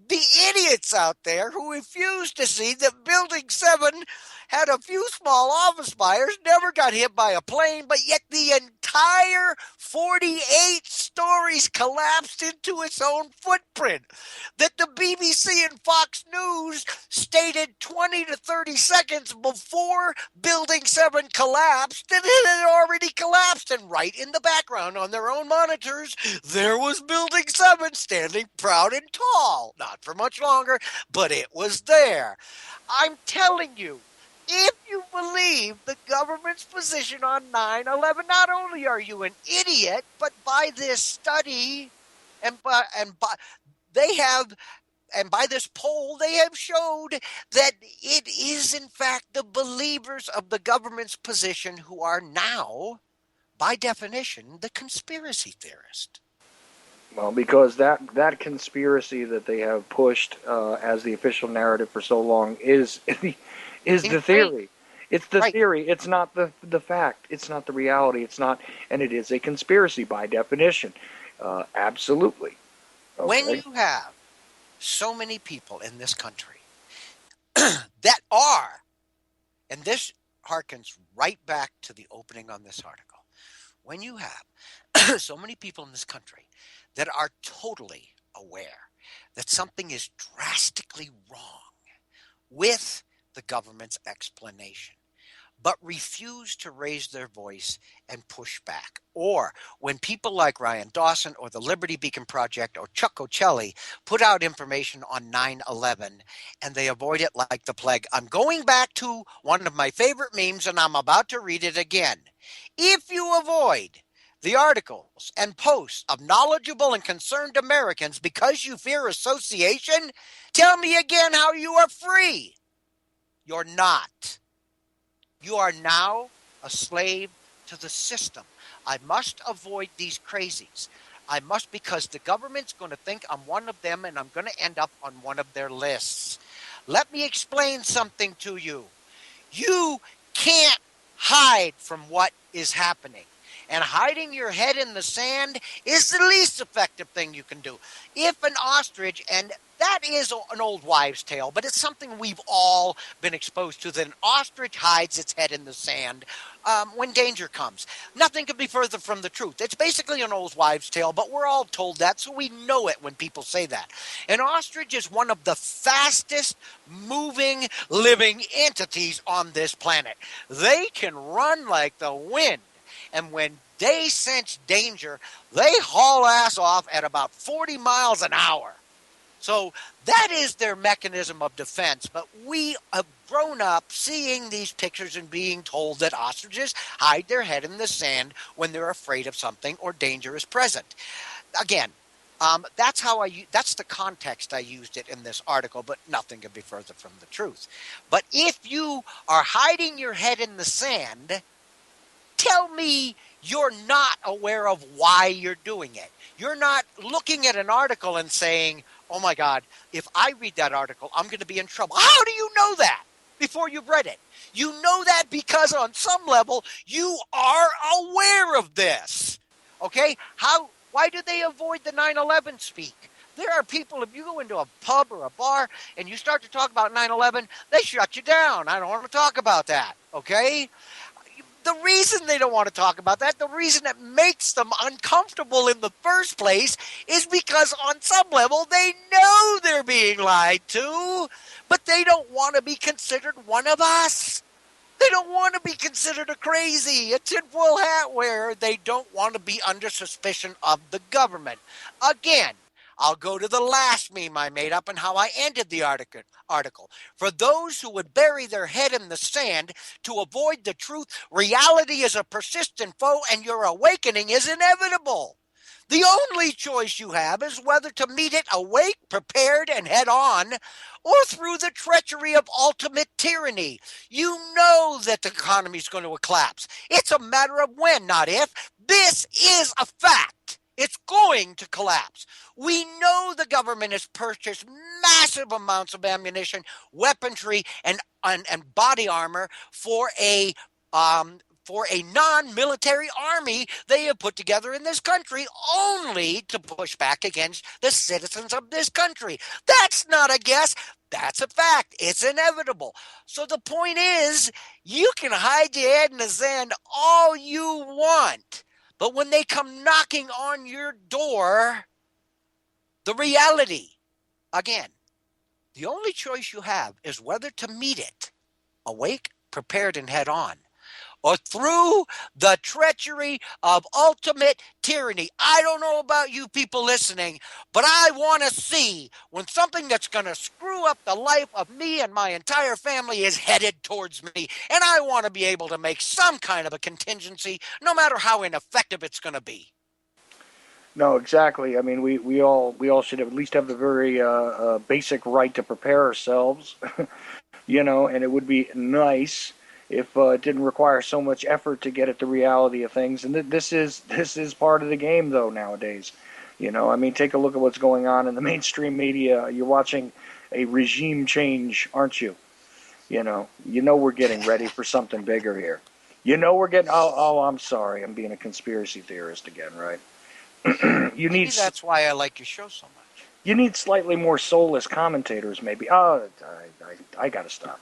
The idiots out there who refuse to see that Building 7 had a few small office fires, never got hit by a plane, but yet the entire 48 stories collapsed into its own footprint. That the BBC and Fox News stated 20 to 30 seconds before Building 7 collapsed that it had already collapsed, and right in the background on their own monitors, there was Building 7 standing proud and tall. Not for much longer, but it was there. I'm telling you, if you believe the government's position on 9/11, not only are you an idiot, but by this study they have and by this poll, they have showed that it is, in fact, the believers of the government's position who are now, by definition, the conspiracy theorist. Well, because that conspiracy that they have pushed as the official narrative for so long is the theory. It's the theory. It's not the fact. It's not the reality. It's not, and it is a conspiracy by definition. Absolutely. Okay. When you have so many people in this country that are, and this harkens right back to the opening on this article, when you have so many people in this country that are totally aware that something is drastically wrong with the government's explanation, but refuse to raise their voice and push back. Or when people like Ryan Dawson or the Liberty Beacon Project or Chuck Ochelli put out information on 9/11 and they avoid it like the plague. I'm going back to one of my favorite memes and I'm about to read it again. If you avoid the articles and posts of knowledgeable and concerned Americans because you fear association, tell me again how you are free. You're not. You are now a slave to the system. I must avoid these crazies. I must, because the government's going to think I'm one of them and I'm going to end up on one of their lists. Let me explain something to you. You can't hide from what is happening. And hiding your head in the sand is the least effective thing you can do. If an ostrich, and that is an old wives' tale, but it's something we've all been exposed to, that an ostrich hides its head in the sand when danger comes. Nothing could be further from the truth. It's basically an old wives' tale, but we're all told that, so we know it when people say that. An ostrich is one of the fastest moving living entities on this planet. They can run like the wind. And when they sense danger, they haul ass off at about 40 miles an hour. So that is their mechanism of defense. But we have grown up seeing these pictures and being told that ostriches hide their head in the sand when they're afraid of something or danger is present. Again, that's the context I used it in this article, but nothing could be further from the truth. But if you are hiding your head in the sand, tell me you're not aware of why you're doing it. You're not looking at an article and saying, oh my God, if I read that article, I'm going to be in trouble. How do you know that before you've read it? You know that because on some level, you are aware of this. Okay? Why do they avoid the 9/11 speak? There are people, if you go into a pub or a bar and you start to talk about 9/11, they shut you down. I don't want to talk about that. Okay? The reason they don't want to talk about that, the reason it makes them uncomfortable in the first place is because on some level they know they're being lied to, but they don't want to be considered one of us. They don't want to be considered a crazy, a tinfoil hat wearer. They don't want to be under suspicion of the government. Again, I'll go to the last meme I made up and how I ended the article. For those who would bury their head in the sand to avoid the truth, reality is a persistent foe and your awakening is inevitable. The only choice you have is whether to meet it awake, prepared, and head on, or through the treachery of ultimate tyranny. You know that the economy is going to collapse. It's a matter of when, not if. This is a fact. It's going to collapse. We know the government has purchased massive amounts of ammunition, weaponry, and body armor for a non-military army they have put together in this country only to push back against the citizens of this country. That's not a guess. That's a fact. It's inevitable. So the point is, you can hide your head in the sand all you want. But when they come knocking on your door, the reality, again, the only choice you have is whether to meet it awake, prepared, and head on, or through the treachery of ultimate tyranny. I don't know about you people listening, but I want to see when something that's going to screw up the life of me and my entire family is headed towards me. And I want to be able to make some kind of a contingency, no matter how ineffective it's going to be. No, exactly. I mean, we all should at least have the very basic right to prepare ourselves, and it would be nice if it didn't require so much effort to get at the reality of things. And this is part of the game, though, nowadays. I mean, take a look at what's going on in the mainstream media. You're watching a regime change, aren't you? We're getting ready for something bigger here. We're getting. Oh, I'm sorry. I'm being a conspiracy theorist again, right? Maybe that's why I like your show so much. You need slightly more soulless commentators, maybe. Oh, I gotta stop.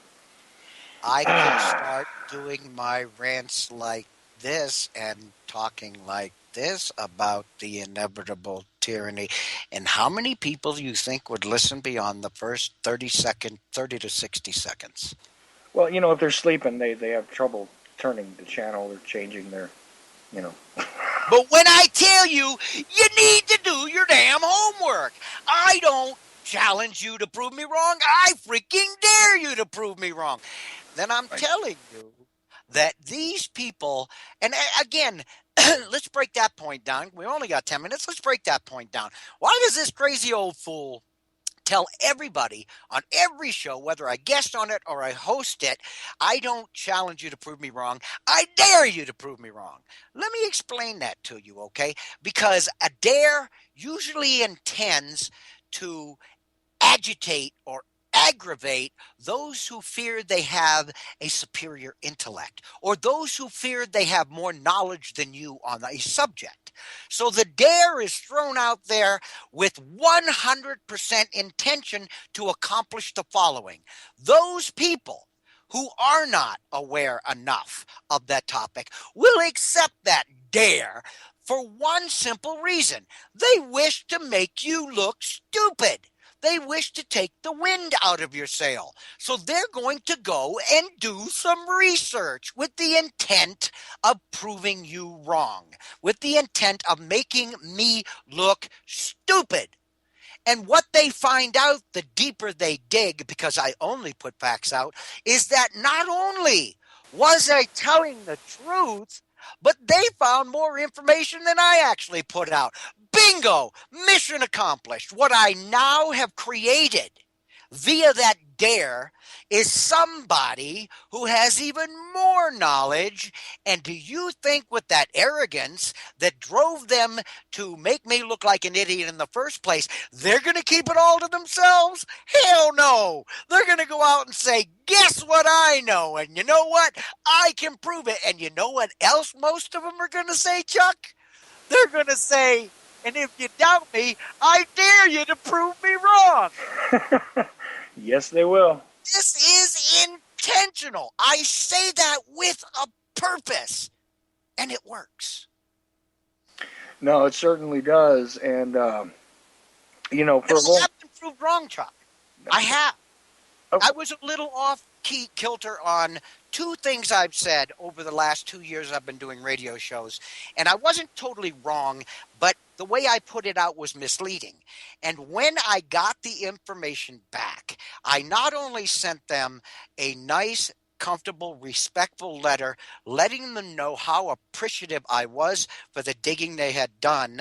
I could start doing my rants like this and talking like this about the inevitable tyranny. And how many people do you think would listen beyond the first 30 to 60 seconds? Well, if they're sleeping, they have trouble turning the channel or changing their. But when I tell you, you need to do your damn homework. I don't challenge you to prove me wrong. I freaking dare you to prove me wrong. Then I'm telling you that these people, and again, let's break that point down. We only got 10 minutes. Let's break that point down. Why does this crazy old fool tell everybody on every show, whether I guest on it or I host it, I don't challenge you to prove me wrong. I dare you to prove me wrong. Let me explain that to you, okay? Because a dare usually intends to agitate or aggravate those who fear they have a superior intellect or those who fear they have more knowledge than you on a subject. So the dare is thrown out there with 100% intention to accomplish the following. Those people who are not aware enough of that topic will accept that dare for one simple reason. They wish to make you look stupid. They wish to take the wind out of your sail. So they're going to go and do some research with the intent of proving you wrong, with the intent of making me look stupid. And what they find out, the deeper they dig, because I only put facts out, is that not only was I telling the truth, but they found more information than I actually put out. Bingo! Mission accomplished. What I now have created via that dare is somebody who has even more knowledge. And do you think with that arrogance that drove them to make me look like an idiot in the first place, they're going to keep it all to themselves? Hell no. They're going to go out and say, guess what I know? And you know what? I can prove it. And you know what else most of them are going to say, Chuck? They're going to say, and if you doubt me, I dare you to prove me wrong. Yes, they will. This is intentional. I say that with a purpose, and it works. No, it certainly does. And, for I have been proved wrong, Chuck. I have. Oh. I was a little off kilter on two things I've said over the last 2 years I've been doing radio shows, and I wasn't totally wrong, but the way I put it out was misleading. And when I got the information back, I not only sent them a nice, comfortable, respectful letter letting them know how appreciative I was for the digging they had done,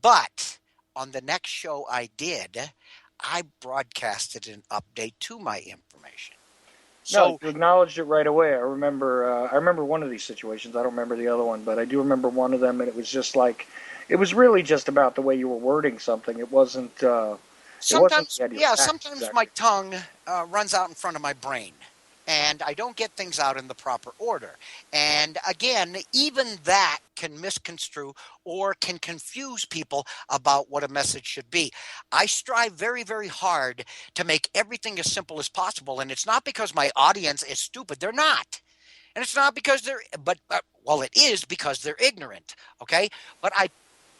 but on the next show I did, I broadcasted an update to my information. So you acknowledged it right away. I remember one of these situations. I don't remember the other one, but I do remember one of them, and it was just like, it was really just about the way you were wording something. It wasn't. Sometimes, exactly. My tongue runs out in front of my brain, and I don't get things out in the proper order. And again, even that can misconstrue or can confuse people about what a message should be. I strive very, very hard to make everything as simple as possible, and it's not because my audience is stupid. They're not. And it's not because it is because they're ignorant, okay? But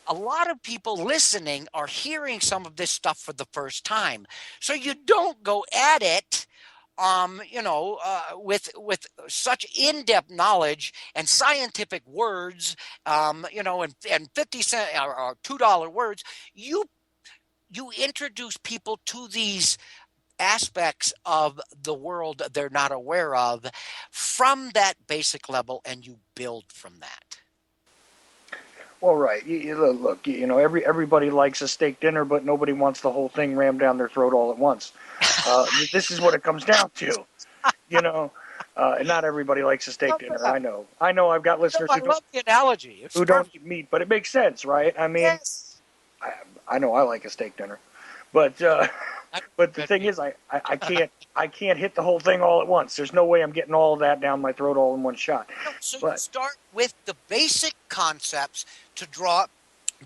a lot of people listening are hearing some of this stuff for the first time. So you don't go at it with such in-depth knowledge and scientific words, and 50 cent or $2 words, you introduce people to these aspects of the world they're not aware of from that basic level, and you build from that. Well, right. Look, everybody likes a steak dinner, but nobody wants the whole thing rammed down their throat all at once. This is what it comes down to, and not everybody likes a steak dinner. I know. I've got listeners I love the analogy. who don't eat meat, but it makes sense, right? I mean, Yes. I know I like a steak dinner, but but the thing is, I can't hit the whole thing all at once. There's no way I'm getting all of that down my throat all in one shot. So you But start with the basic concepts to draw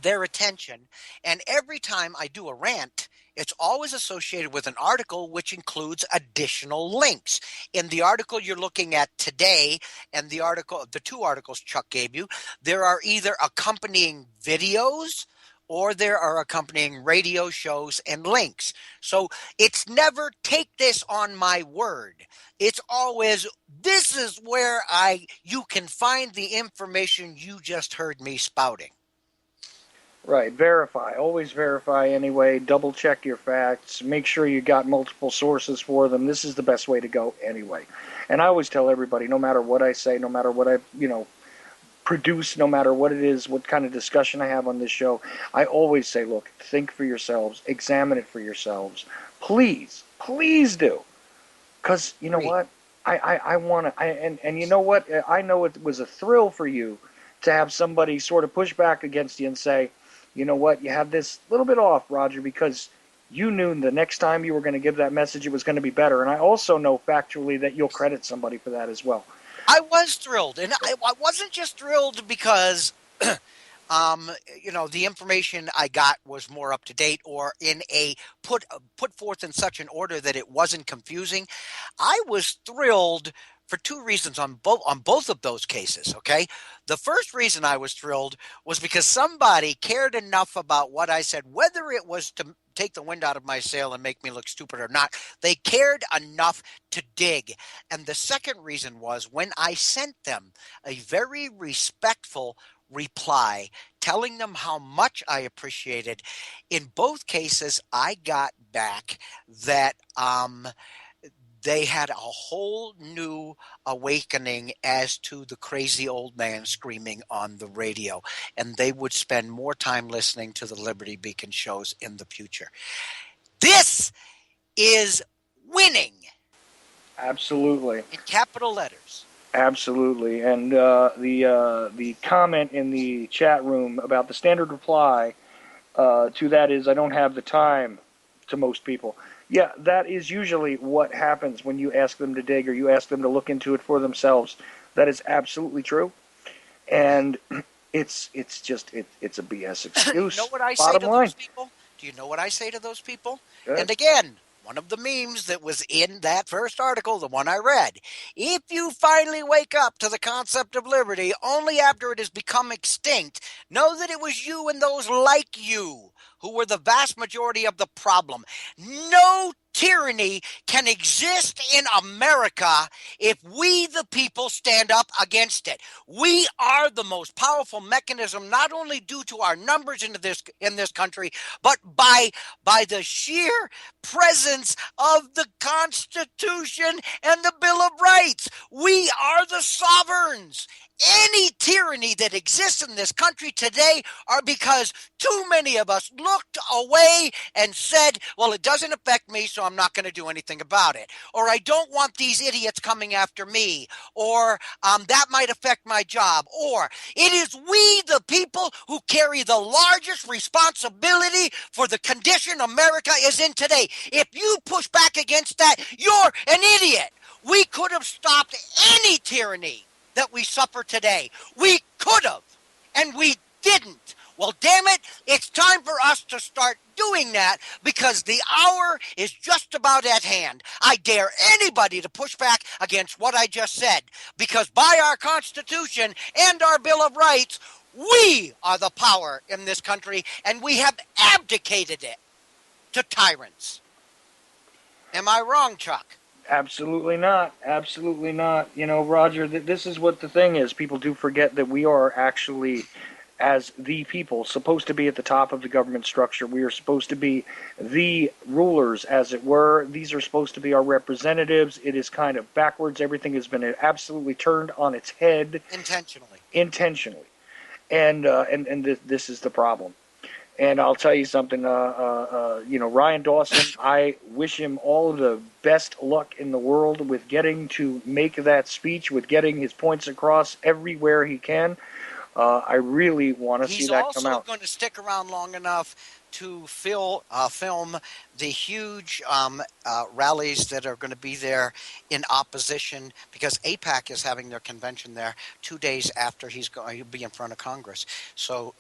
their attention, and every time I do a rant, it's always associated with an article which includes additional links. In the article you're looking at today, and the two articles Chuck gave you, there are either accompanying videos or there are accompanying radio shows and links. So it's never take this on my word. It's always, this is where you can find the information you just heard me spouting. right, verify. Always verify anyway. Double check your facts. Make sure you got multiple sources for them. This is the best way to go anyway. And I always tell everybody, no matter what I say, no matter what I, produce, no matter what it is, what kind of discussion I have on this show, I always say, look, think for yourselves, examine it for yourselves. Please, please do. Because you know what? I want to, and you know what? I know it was a thrill for you to have somebody sort of push back against you and say, you know what, you have this little bit off, Roger, because you knew the next time you were going to give that message, it was going to be better. And I also know factually that you'll credit somebody for that as well. I was thrilled, and I wasn't just thrilled because, the information I got was more up to date or in a put forth in such an order that it wasn't confusing. I was thrilled for two reasons on both of those cases. Okay, the first reason I was thrilled was because somebody cared enough about what I said, whether it was to take the wind out of my sail and make me look stupid or not. They cared enough to dig. And the second reason was when I sent them a very respectful reply telling them how much I appreciated. In both cases, I got back that they had a whole new awakening as to the crazy old man screaming on the radio, and they would spend more time listening to the Liberty Beacon shows in the future. This is winning. Absolutely. In capital letters. Absolutely. And the comment in the chat room about the standard reply to that is, I don't have the time, to most people. Yeah, that is usually what happens when you ask them to dig or you ask them to look into it for themselves. That is absolutely true. And it's a BS excuse. You know what I say to those people? Do you know what I say to those people? And again, one of the memes that was in that first article, the one I read, if you finally wake up to the concept of liberty only after it has become extinct, know that it was you and those like you who were the vast majority of the problem. No tyranny can exist in America if we, the people, stand up against it. We are the most powerful mechanism, not only due to our numbers in this country, but by the sheer presence of the Constitution and the Bill of Rights. We are the sovereigns. Any tyranny that exists in this country today are because too many of us looked away and said, well, it doesn't affect me, so I'm not going to do anything about it. Or I don't want these idiots coming after me. Or that might affect my job. Or it is we, the people, who carry the largest responsibility for the condition America is in today. If you push back against that, you're an idiot. We could have stopped any tyranny that we suffer today. We could have, and we didn't. Well, damn it, it's time for us to start doing that because the hour is just about at hand. I dare anybody to push back against what I just said because by our Constitution and our Bill of Rights, we are the power in this country and we have abdicated it to tyrants. Am I wrong, Chuck? Absolutely not. Absolutely not. You know, Roger, this is what the thing is. People do forget that we are actually, as the people, supposed to be at the top of the government structure. We are supposed to be the rulers, as it were. These are supposed to be our representatives. It is kind of backwards. Everything has been absolutely turned on its head Intentionally. intentionally. And this is the problem. And I'll tell you something, you know, Ryan Dawson, I wish him all of the best luck in the world with getting to make that speech, with getting his points across everywhere he can. I really want to see He's that come also out. going to stick around long enough to film the huge rallies that are going to be there in opposition, because APAC is having their convention there 2 days after he'll be in front of Congress. So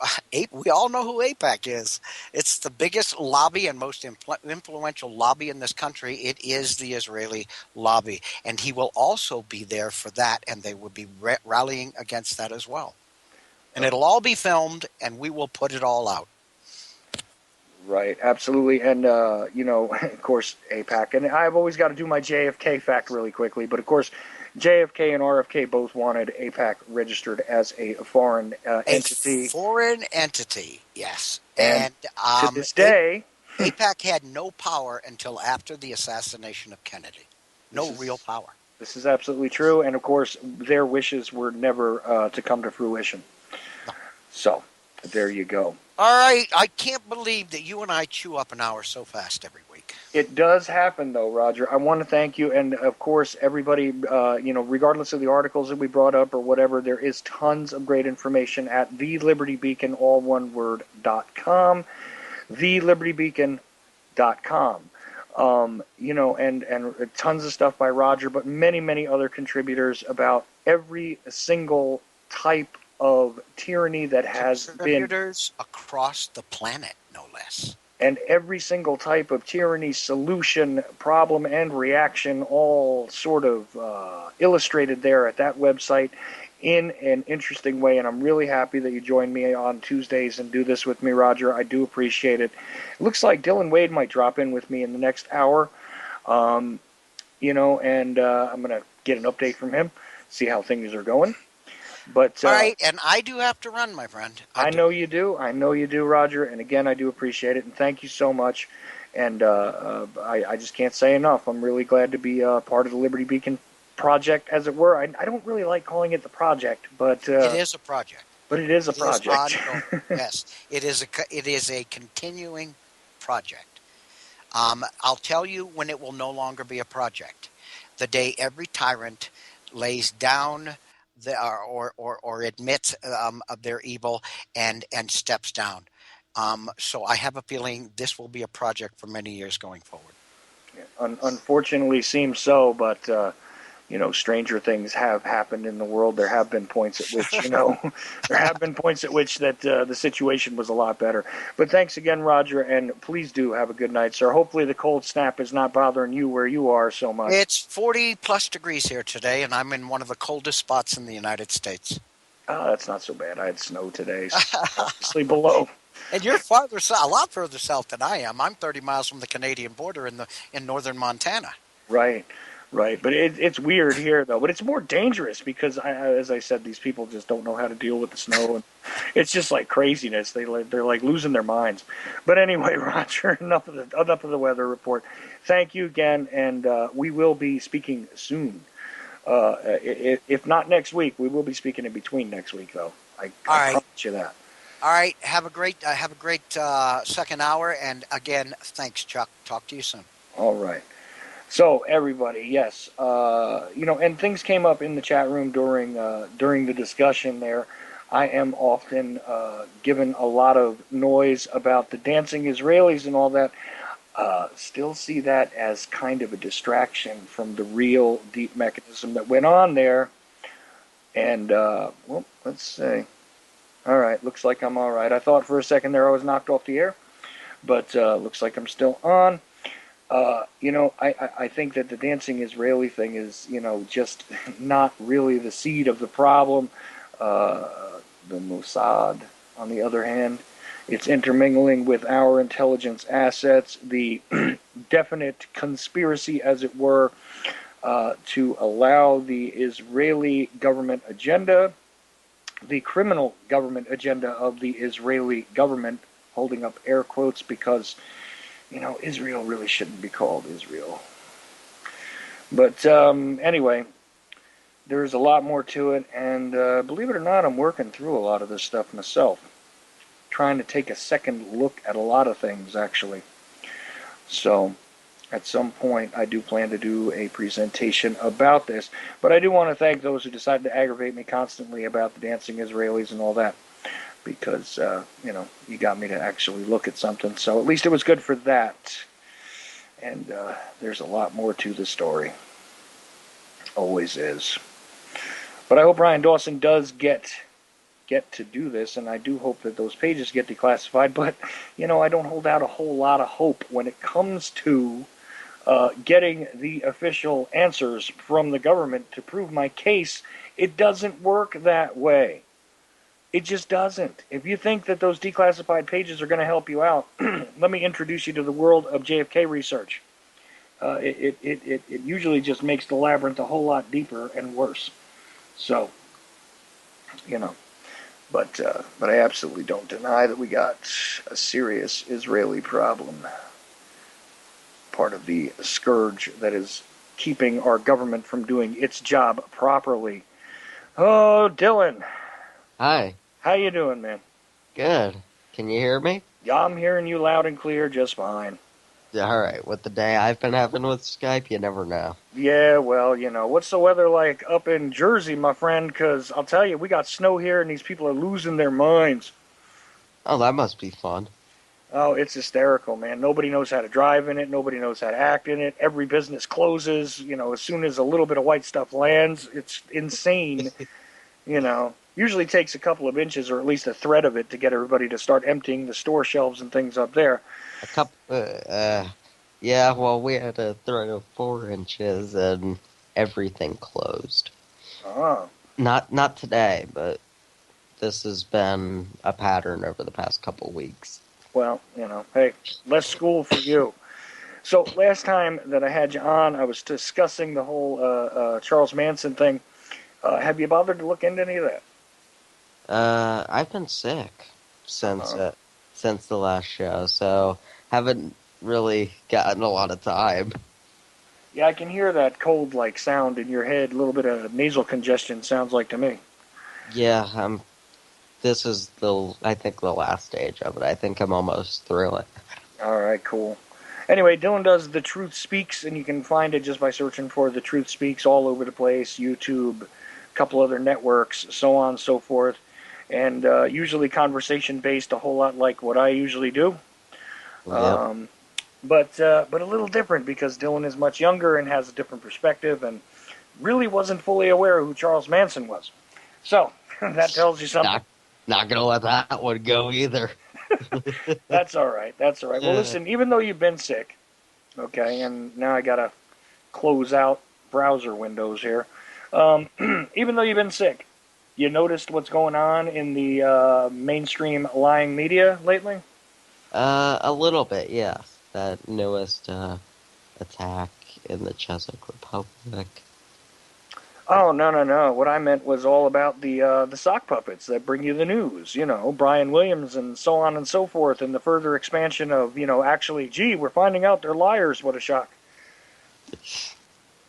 we all know who APAC is. It's the biggest lobby and most influential lobby in this country. It is the Israeli lobby, and he will also be there for that, and they will be rallying against that as well. And it'll all be filmed, and we will put it all out. Right, absolutely. And, you know, of course, APAC. And I've always got to do my JFK fact really quickly. But, of course, JFK and RFK both wanted APAC registered as a foreign entity. A foreign entity, yes. And to this day, APAC had no power until after the assassination of Kennedy. No real power. This is absolutely true. And, of course, their wishes were never to come to fruition. No. So, there you go. All right. I can't believe that you and I chew up an hour so fast every week. It does happen, though, Roger. I want to thank you. And, of course, everybody, you know, regardless of the articles that we brought up or whatever, there is tons of great information at thelibertybeacon, all one word, .com. thelibertybeacon.com. You know, and tons of stuff by Roger, but many, many other contributors about every single type of tyranny that has been. Contributors across the planet, no less. And every single type of tyranny, solution, problem, and reaction, all sort of illustrated there at that website in an interesting way. And I'm really happy that you joined me on Tuesdays and do this with me, Roger. I do appreciate it. It looks like Dylan Wade might drop in with me in the next hour, you know, and I'm going to get an update from him, see how things are going. But all right, and I do have to run, my friend. I know you do. I know you do, Roger. And again, I do appreciate it, and thank you so much. And I just can't say enough. I'm really glad to be part of the Liberty Beacon project, as it were. I don't really like calling it the project, but it is a project. But it is a project. Yes, it is a continuing project. I'll tell you when it will no longer be a project. The day every tyrant lays down or admits of their evil and steps down. So I have a feeling this will be a project for many years going forward. Unfortunately, seems so, but you know, stranger things have happened in the world. There have been points at which, you know, that the situation was a lot better. But thanks again, Roger, and please do have a good night, sir. Hopefully the cold snap is not bothering you where you are so much. It's 40 plus degrees here today, and I'm in one of the coldest spots in the United States. Oh, that's not so bad. I had snow today, so obviously below. And you're farther south, a lot further south than I am. I'm 30 miles from the Canadian border in northern Montana. Right. Right, but it's weird here, though. But it's more dangerous because, as I said, these people just don't know how to deal with the snow, and it's just like craziness. They're like losing their minds. But anyway, Roger, enough of the weather report. Thank you again, and we will be speaking soon. If not next week, we will be speaking in between next week, though. I promise you that. All right, have a great second hour, and again, thanks, Chuck. Talk to you soon. All right. So everybody, yes, you know, and things came up in the chat room during the discussion there. I am often given a lot of noise about the dancing Israelis and all that. Still see that as kind of a distraction from the real deep mechanism that went on there. And well, let's see. All right, looks like I'm all right. I thought for a second there I was knocked off the air, but looks like I'm still on. You know, I think that the dancing Israeli thing is, you know, just not really the seed of the problem. The Mossad, on the other hand, It's intermingling with our intelligence assets, the definite conspiracy, as it were, to allow the Israeli government agenda, the criminal government agenda of the Israeli government, holding up air quotes because, Israel really shouldn't be called Israel. But anyway, there's a lot more to it, and believe it or not, I'm working through a lot of this stuff myself. Trying to take a second look at a lot of things, actually. So, at some point, I do plan to do a presentation about this. But I do want to thank those who decided to aggravate me constantly about the dancing Israelis and all that. Because, you got me to actually look at something. So at least it was good for that. And there's a lot more to the story. Always is. But I hope Ryan Dawson does get to do this, and I do hope that those pages get declassified, but, I don't hold out a whole lot of hope when it comes to getting the official answers from the government to prove my case. It doesn't work that way. It just doesn't. If you think that those declassified pages are going to help you out, let me introduce you to the world of JFK research. It usually just makes the labyrinth a whole lot deeper and worse. So, But I absolutely don't deny that we got a serious Israeli problem. Part of the scourge that is keeping our government from doing its job properly. Oh, Dylan. Hi. How you doing, man? Good. Can you hear me? Yeah, I'm hearing you loud and clear just fine. Alright, with the day I've been having with Skype, you never know. Yeah, well, what's the weather like up in Jersey, my friend? Because I'll tell you, we got snow here and these people are losing their minds. Oh, that must be fun. Oh, it's hysterical, man. Nobody knows how to drive in it. Nobody knows how to act in it. Every business closes, as soon as a little bit of white stuff lands. It's insane, Usually takes a couple of inches or at least a thread of it to get everybody to start emptying the store shelves and things up there. A couple, yeah, well, we had a thread of 4 inches and everything closed. Oh. Not today, but this has been a pattern over the past couple weeks. Well, hey, less school for you. So last time that I had you on, I was discussing the whole Charles Manson thing. Have you bothered to look into any of that? I've been sick since the last show, so haven't really gotten a lot of time. Yeah, I can hear that cold-like sound in your head. A little bit of nasal congestion sounds like to me. Yeah, this is I think the last stage of it. I think I'm almost through it. All right, cool. Anyway, Dylan does The Truth Speaks, and you can find it just by searching for The Truth Speaks all over the place, YouTube, a couple other networks, so on and so forth. And usually conversation-based, a whole lot like what I usually do. Yep. But a little different because Dylan is much younger and has a different perspective and really wasn't fully aware of who Charles Manson was. So, that tells you something. Not going to let that one go either. That's all right. Well, listen, even though you've been sick, okay, and now I got to close out browser windows here. Even though you've been sick, you noticed what's going on in the mainstream lying media lately? A little bit, yes. That newest attack in the Czech Republic. Oh, no. What I meant was all about the sock puppets that bring you the news. Brian Williams and so on and so forth, and the further expansion of, actually, gee, we're finding out they're liars. What a shock.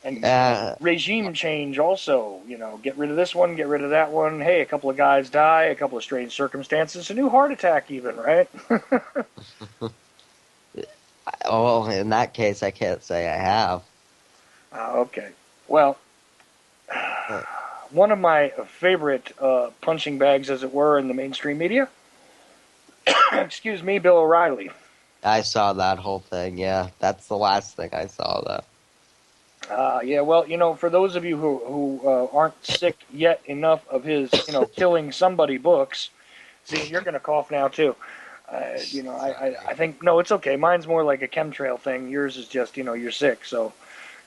And regime change also, get rid of this one, get rid of that one. Hey, a couple of guys die, a couple of strange circumstances, a new heart attack even, right? Oh, in that case, I can't say I have. Okay. Well, one of my favorite punching bags, as it were, in the mainstream media, excuse me, Bill O'Reilly. I saw that whole thing, yeah. That's the last thing I saw, though. Yeah, well, for those of you who aren't sick yet enough of his, killing somebody books, see, you're going to cough now, too. I think, no, it's okay. Mine's more like a chemtrail thing. Yours is just, you're sick, so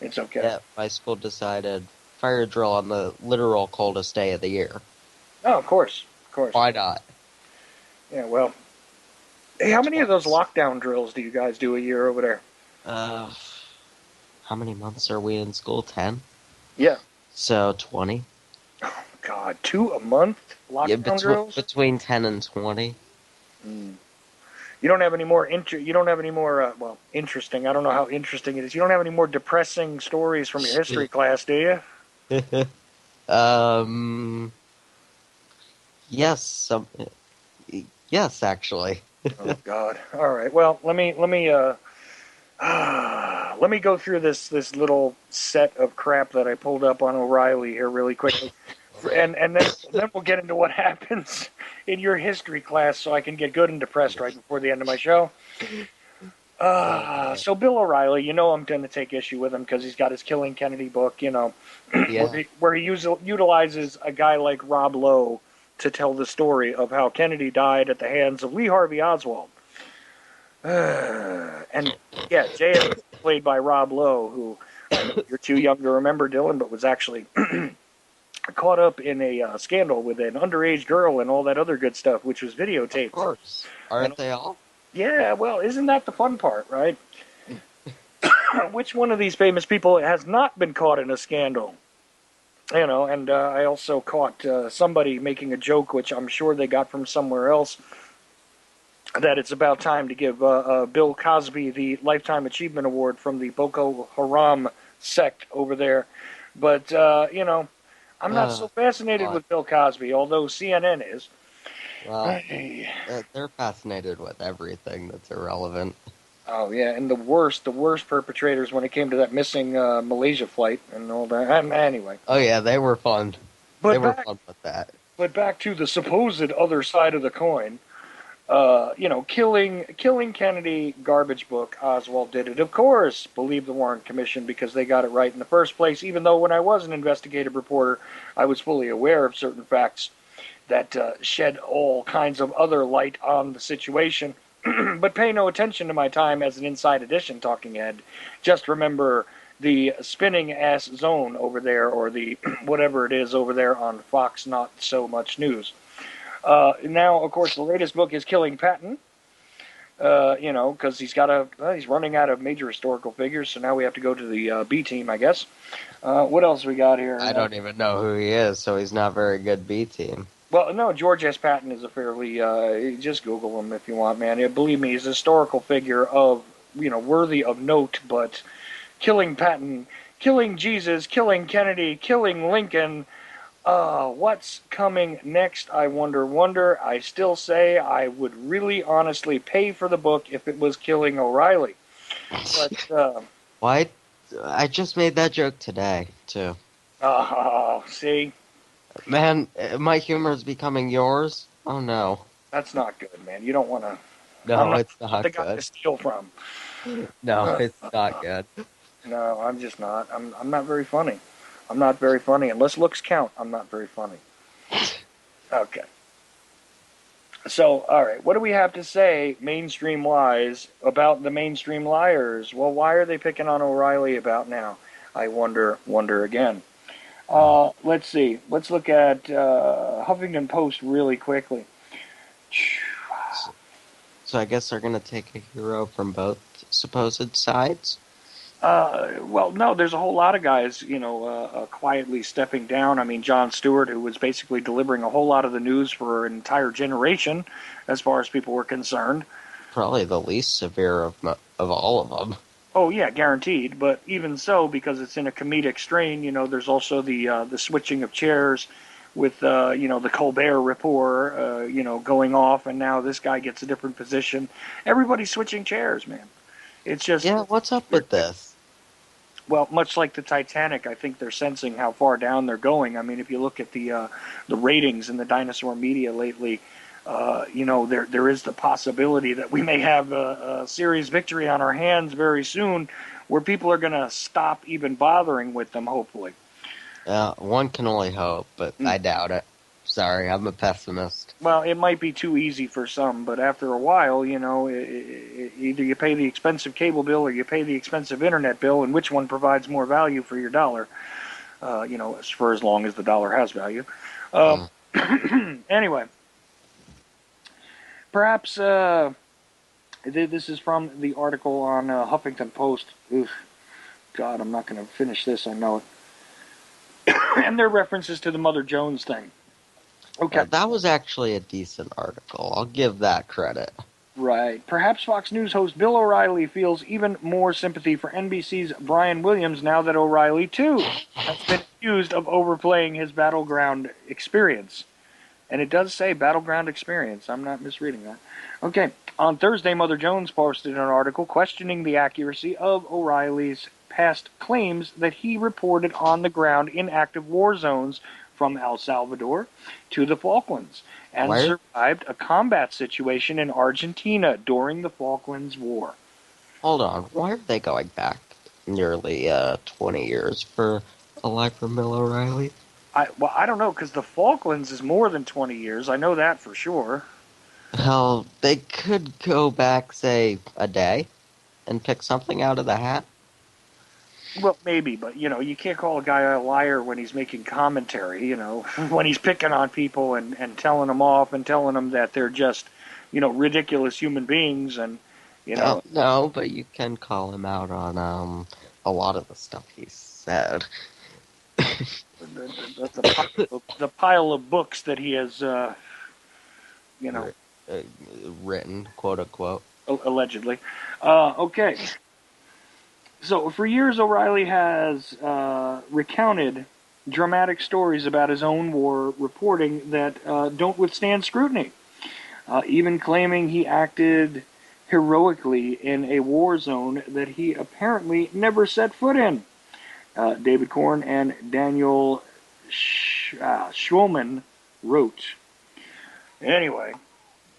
it's okay. Yeah, my school decided fire drill on the literal coldest day of the year. Oh, of course. Why not? Yeah, well, Hey, how many of those twice. lockdown drills do you guys do a year over there? Uh, how many months are we in school? 10? Yeah. So 20? God, 2 a month Yeah, lockdown drills? between 10 and 20. Hmm. You don't have any more you don't have any more well, interesting. I don't know how interesting it is. You don't have any more depressing stories from your history class, do you? um, yes, yes, actually. Oh God. All right. Well, let me go through this little set of crap that I pulled up on O'Reilly here really quickly, and then we'll get into what happens in your history class, so I can get good and depressed right before the end of my show. Uh, So Bill O'Reilly, you know I'm going to take issue with him because he's got his Killing Kennedy book, you know, yeah, where he utilizes a guy like Rob Lowe to tell the story of how Kennedy died at the hands of Lee Harvey Oswald. And yeah, JFK played by Rob Lowe, who I know you're too young to remember, Dylan, but was actually caught up in a scandal with an underage girl and all that other good stuff, which was of videotaped. course. And Aren't they all? yeah, well, isn't that the fun part, right? Which one of these famous people has not been caught in a scandal? You know, and I also caught somebody making a joke, which I'm sure they got from somewhere else, that it's about time to give Bill Cosby the Lifetime Achievement Award from the Boko Haram sect over there. But, you know, I'm not so fascinated God. with Bill Cosby, although CNN is. Well, Hey. they're fascinated with everything that's irrelevant. Oh, yeah, and the worst perpetrators when it came to that missing Malaysia flight and all that. Anyway. Oh yeah, they were fun. They But were back, fun with that. but back to the supposed other side of the coin. You know, killing Kennedy, garbage book. Oswald did it, of course. Believe the Warren Commission because they got it right in the first place. Even though when I was an investigative reporter, I was fully aware of certain facts that shed all kinds of other light on the situation. But pay no attention to my time as an Inside Edition talking head. Just remember the spinning ass zone over there, or the whatever it is over there on Fox Not So Much News. Now, of course, the latest book is Killing Patton. You know, because he's running out of major historical figures, so now we have to go to the B team, I guess. What else we got here? I don't even know who he is, so he's not very good B team. Well, no, George S. Patton is a fairly, just Google him if you want, man. Believe me, he's a historical figure of, you know, worthy of note, but killing Patton, killing Jesus, killing Kennedy, killing Lincoln, what's coming next? I wonder. I still say I would really honestly pay for the book if it was killing O'Reilly. But, Why? I just made that joke today too. see, Man, my humor is becoming yours. Oh no, that's not good, man. You don't want to. I'm no, not it's the not guy to good. steal from. No, it's not good. No, I'm just not. I'm not very funny. I'm not very funny. Unless looks count, I'm not very funny. Okay. So, all right, what do we have to say, mainstream wise, about the mainstream liars? Well, why are they picking on O'Reilly about now? I wonder again. Let's see. Let's look at Huffington Post really quickly. So I guess they're gonna take a hero from both supposed sides. Well, no, there's a whole lot of guys, you know, quietly stepping down. I mean, Jon Stewart, who was basically delivering a whole lot of the news for an entire generation, as far as people were concerned. Probably the least severe of all of them. Oh yeah, guaranteed. But even so, because it's in a comedic strain, you know, there's also the switching of chairs with you know, the Colbert Report, you know, going off, and now this guy gets a different position. Everybody's switching chairs, man. It's just Yeah, what's up with this? well, much like the Titanic, I think they're sensing how far down they're going. I mean, if you look at the ratings in the dinosaur media lately, you know, there is the possibility that we may have a serious victory on our hands very soon, where people are going to stop even bothering with them. Hopefully. One can only hope, but I doubt it. Sorry, I'm a pessimist. Well, it might be too easy for some, but after a while, you know, either you pay the expensive cable bill or you pay the expensive internet bill, and which one provides more value for your dollar? You know, for as long as the dollar has value. Anyway, perhaps This is from the article on Huffington Post. Oof, God, I'm not going to finish this, I know it. And their references to the Mother Jones thing. Okay. That was actually a decent article. I'll give that credit. Right. Perhaps Fox News host Bill O'Reilly feels even more sympathy for NBC's Brian Williams now that O'Reilly, too, has been accused of overplaying his battleground experience. And it does say battleground experience. I'm not misreading that. Okay. On Thursday, Mother Jones posted an article questioning the accuracy of O'Reilly's past claims that he reported on the ground in active war zones from El Salvador to the Falklands and survived a combat situation in Argentina during the Falklands War. Hold on. Why are they going back nearly 20 years for a life from Bill O'Reilly? I don't know, because the Falklands is more than 20 years. I know that for sure. Hell, they could go back, say, a day and pick something out of the hat. Well, maybe, but, you can't call a guy a liar when he's making commentary, when he's picking on people and telling them off and telling them that they're just, ridiculous human beings and, No, but you can call him out on a lot of the stuff he said. the pile of books that he has, written, quote unquote. Allegedly. Okay. So for years, O'Reilly has recounted dramatic stories about his own war reporting that don't withstand scrutiny, even claiming he acted heroically in a war zone that he apparently never set foot in. David Korn and Daniel Schulman wrote. Anyway.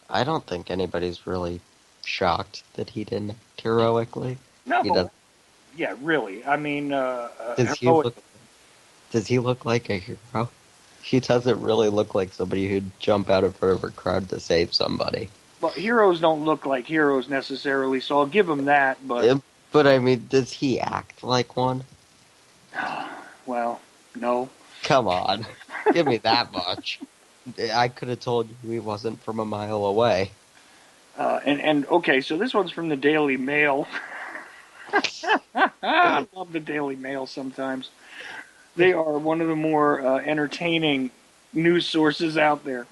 I don't think anybody's really shocked that he didn't act heroically. No, yeah, really. I mean, does he look like a hero? He doesn't really look like somebody who'd jump out in front of a crowd to save somebody. Well, heroes don't look like heroes necessarily, so I'll give him that, but... But, I mean, does he act like one? Well, no. Come on. Give me that much. I could have told you he wasn't from a mile away. Okay, so this one's from the Daily Mail. I love the Daily Mail sometimes. They are one of the more entertaining news sources out there.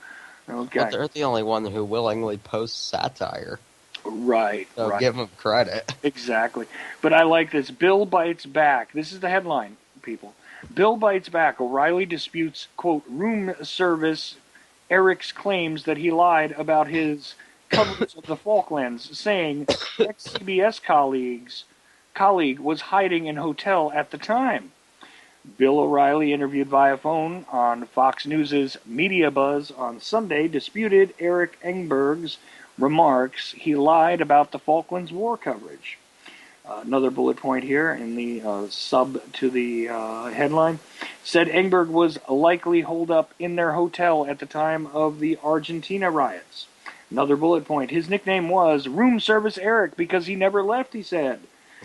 Okay. But they're the only one who willingly posts satire. Right. So right. give them credit. Exactly. But I like this. Bill bites back. This is the headline, people. Bill bites back. O'Reilly disputes, quote, room service Eric's claims that he lied about his coverage of the Falklands, saying ex-CBS colleague was hiding in hotel at the time. Bill O'Reilly, interviewed via phone on Fox News' Media Buzz on Sunday, disputed Eric Engberg's remarks. He lied about the Falklands War coverage. Another bullet point here in the sub to the headline said Engberg was likely holed up in their hotel at the time of the Argentina riots. Another bullet point. His nickname was Room Service Eric because he never left, he said.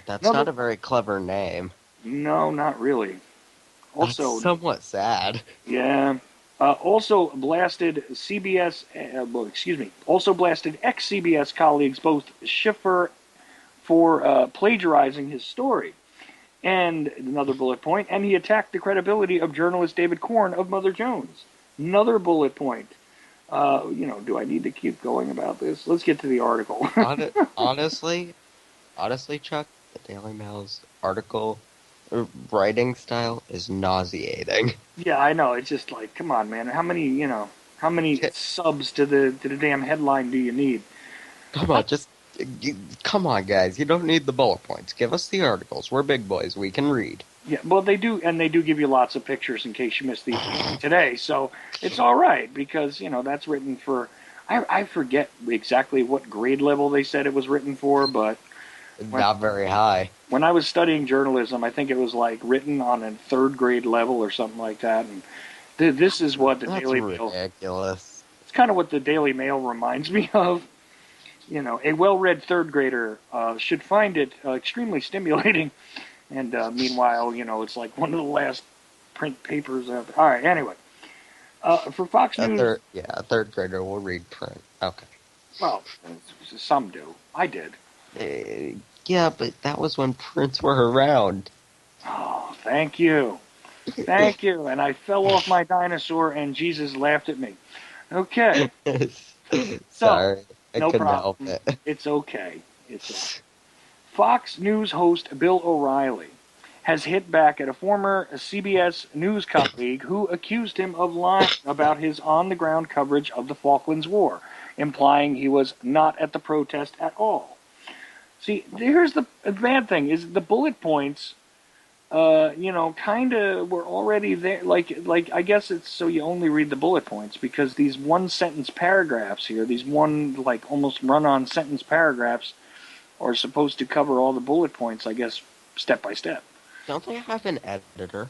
That's not a very clever name. No, not really. Also, that's somewhat sad. Yeah. Also blasted Also blasted ex-CBS colleagues, both Schiffer, for plagiarizing his story. And another bullet point. And he attacked the credibility of journalist David Korn of Mother Jones. Another bullet point. Do I need to keep going about this? Let's get to the article. Honestly, Chuck, the Daily Mail's article writing style is nauseating. Yeah, I know. It's just like, come on, man. How many subs to the damn headline do you need? Come on, guys. You don't need the bullet points. Give us the articles. We're big boys. We can read. Yeah, well, they do, and they do give you lots of pictures in case you missed these today. So it's all right because that's written for. I forget exactly what grade level they said it was written for, but not very high. When I was studying journalism, I think it was like written on a third grade level or something like that. And this is what the Daily Mail. That's ridiculous. It's kind of what the Daily Mail reminds me of. A well-read third grader should find it extremely stimulating. And meanwhile, it's like one of the last print papers out there. All right, anyway. For Fox News... A third grader will read print. Okay. Well, some do. I did. Yeah, but that was when Prince were around. Oh, thank you. Thank you. And I fell off my dinosaur, and Jesus laughed at me. Okay. So, Sorry, I no couldn't help problem. it. It's okay. It's okay. Fox News host Bill O'Reilly has hit back at a former CBS News colleague who accused him of lying about his on-the-ground coverage of the Falklands War, implying he was not at the protest at all. See, here's the bad thing: is the bullet points, kind of were already there. Like I guess it's so you only read the bullet points because these one-sentence paragraphs here, these one like almost run-on sentence paragraphs, are supposed to cover all the bullet points. I guess step by step. Don't they have an editor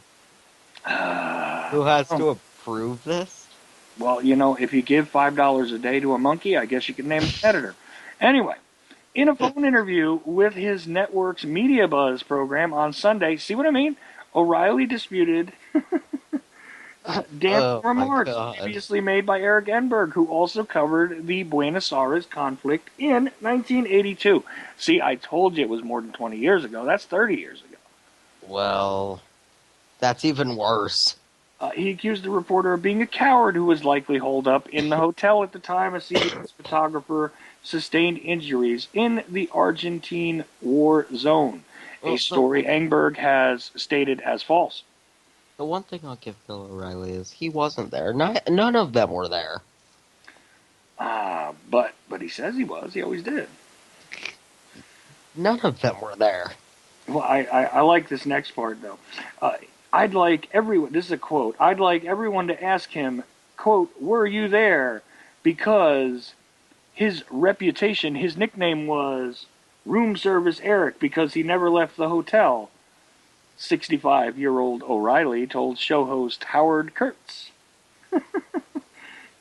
who has to approve this? Well, if you give $5 a day to a monkey, I guess you can name an editor. Anyway, in a phone interview with his network's Media Buzz program on Sunday, see what I mean? O'Reilly disputed damning Oh my remarks god. previously made by Eric Enberg, who also covered the Buenos Aires conflict in 1982. See, I told you it was more than 20 years ago. That's 30 years ago. Well, that's even worse. He accused the reporter of being a coward who was likely holed up in the hotel at the time a CBS photographer sustained injuries in the Argentine war zone, a story Engberg has stated as false. The one thing I'll give Bill O'Reilly is he wasn't there. None of them were there. But he says he was. He always did. None of them were there. Well, I like this next part, though. I'd like everyone, this is a quote, I'd like everyone to ask him, quote, were you there? Because his reputation, his nickname was Room Service Eric because he never left the hotel. 65-year-old O'Reilly told show host Howard Kurtz.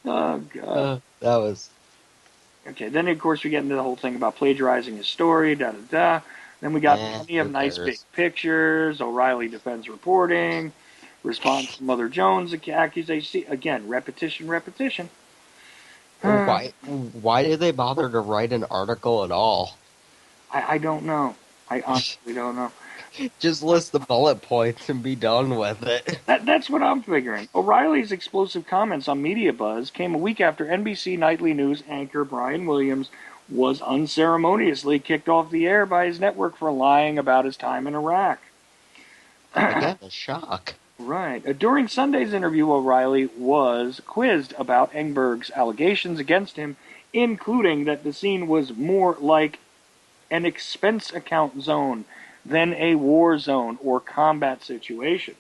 Oh, God. That was... Okay, then, of course, we get into the whole thing about plagiarizing his story, da-da-da. Then we got plenty of nice big pictures. O'Reilly defends reporting. Response to Mother Jones accusation. Again, repetition. Why did they bother to write an article at all? I don't know. I honestly don't know. Just list the bullet points and be done with it. That's what I'm figuring. O'Reilly's explosive comments on Media Buzz came a week after NBC Nightly News anchor Brian Williams was unceremoniously kicked off the air by his network for lying about his time in Iraq. Again, a shock. Right. During Sunday's interview, O'Reilly was quizzed about Engberg's allegations against him, including that the scene was more like an expense account zone than a war zone or combat situation.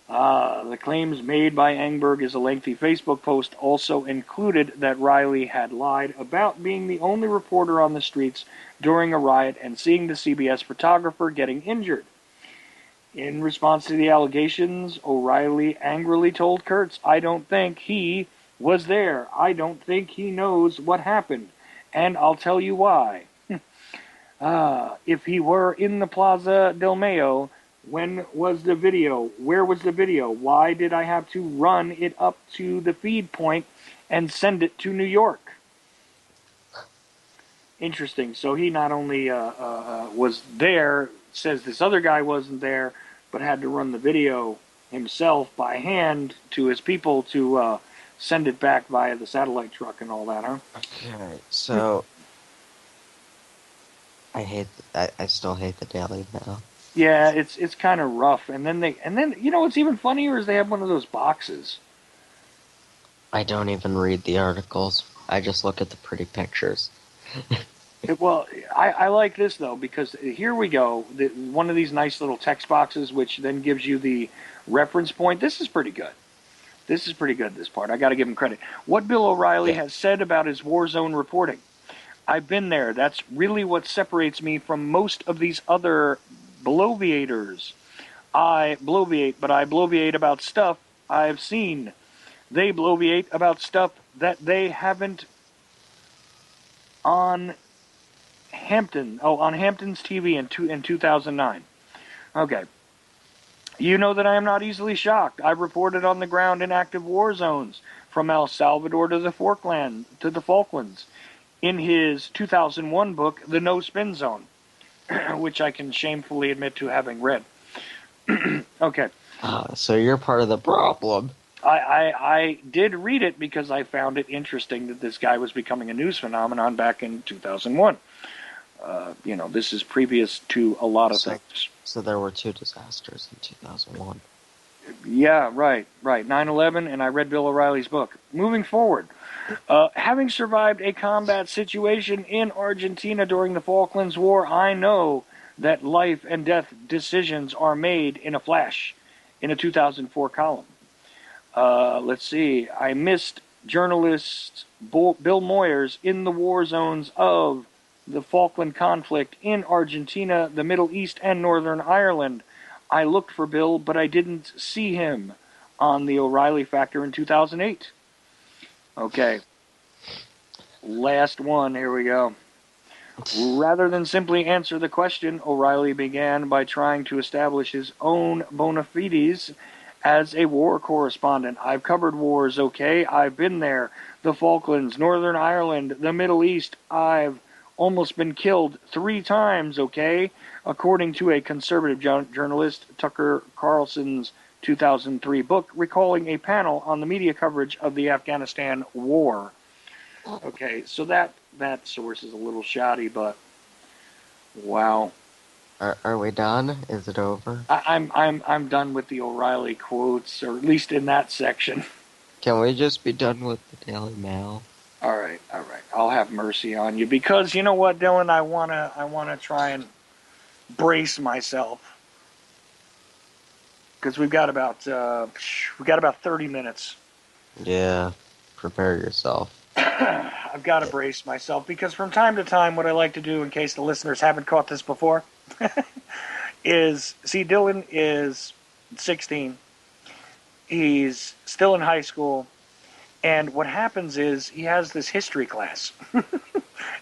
The claims made by Engberg as a lengthy Facebook post also included that Riley had lied about being the only reporter on the streets during a riot and seeing the CBS photographer getting injured. In response to the allegations, O'Reilly angrily told Kurtz, I don't think he was there. I don't think he knows what happened. And I'll tell you why. If he were in the Plaza del Mayo, when was the video? Where was the video? Why did I have to run it up to the feed point and send it to New York? Interesting. So he not only was there, says this other guy wasn't there, but had to run the video himself by hand to his people to send it back via the satellite truck and all that, huh? Okay, so I still hate the Daily Mail. Yeah, it's kind of rough. And then what's even funnier is they have one of those boxes. I don't even read the articles. I just look at the pretty pictures. Well, I like this, though, because here we go. One of these nice little text boxes, which then gives you the reference point. This is pretty good. This part. I got to give him credit. What Bill O'Reilly has said about his war zone reporting. I've been there. That's really what separates me from most of these other bloviators. I bloviate, but I bloviate about stuff I've seen. They bloviate about stuff that they haven't on Hampton's TV in 2009. Okay. You know that I am not easily shocked. I've reported on the ground in active war zones from El Salvador to the Falklands, in his 2001 book, The No Spin Zone, which I can shamefully admit to having read. Okay. So you're part of the problem. I did read it because I found it interesting that this guy was becoming a news phenomenon back in 2001. This is previous to a lot of things. So there were 2 disasters in 2001. Yeah, right. 9/11, and I read Bill O'Reilly's book. Moving forward, having survived a combat situation in Argentina during the Falklands War, I know that life and death decisions are made in a flash, in a 2004 column. Let's see. I missed journalist Bill Moyers in the war zones of the Falkland conflict in Argentina, the Middle East, and Northern Ireland. I looked for Bill, but I didn't see him on the O'Reilly Factor in 2008. Okay. Last one. Here we go. Rather than simply answer the question, O'Reilly began by trying to establish his own bona fides as a war correspondent. I've covered wars, okay? I've been there. The Falklands, Northern Ireland, the Middle East. I've almost been killed 3 times, okay? According to a conservative journalist, Tucker Carlson's 2003 book, recalling a panel on the media coverage of the Afghanistan war. Okay, so that source is a little shoddy, but wow. Are we done? Is it over? I'm done with the O'Reilly quotes, or at least in that section. Can we just be done with the Daily Mail? All right. I'll have mercy on you, because you know what, Dylan, I wanna try and brace myself, because we've got about 30 minutes. Yeah, prepare yourself. I've got to brace myself, because from time to time, what I like to do, in case the listeners haven't caught this before, is, see, Dylan is 16. He's still in high school. And what happens is he has this history class,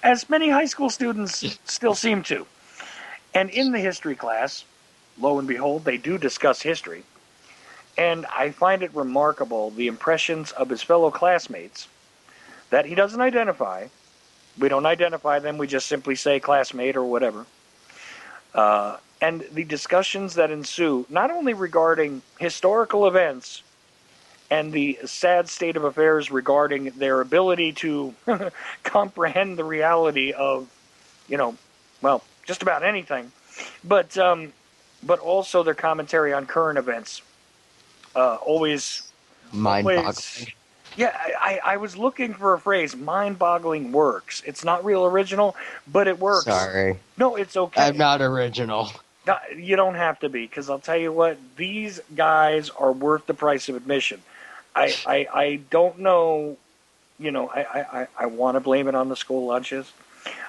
as many high school students still seem to. And in the history class, lo and behold, they do discuss history. And I find it remarkable, the impressions of his fellow classmates that he doesn't identify. We don't identify them, we just simply say classmate or whatever. And the discussions that ensue, not only regarding historical events and the sad state of affairs regarding their ability to comprehend the reality of, just about anything, but also their commentary on current events. Always mind-boggling. Yeah, I was looking for a phrase. Mind-boggling works. It's not real original, but it works. Sorry. No, it's okay. I'm not original. No, you don't have to be, because I'll tell you what, these guys are worth the price of admission. I don't know, I want to blame it on the school lunches.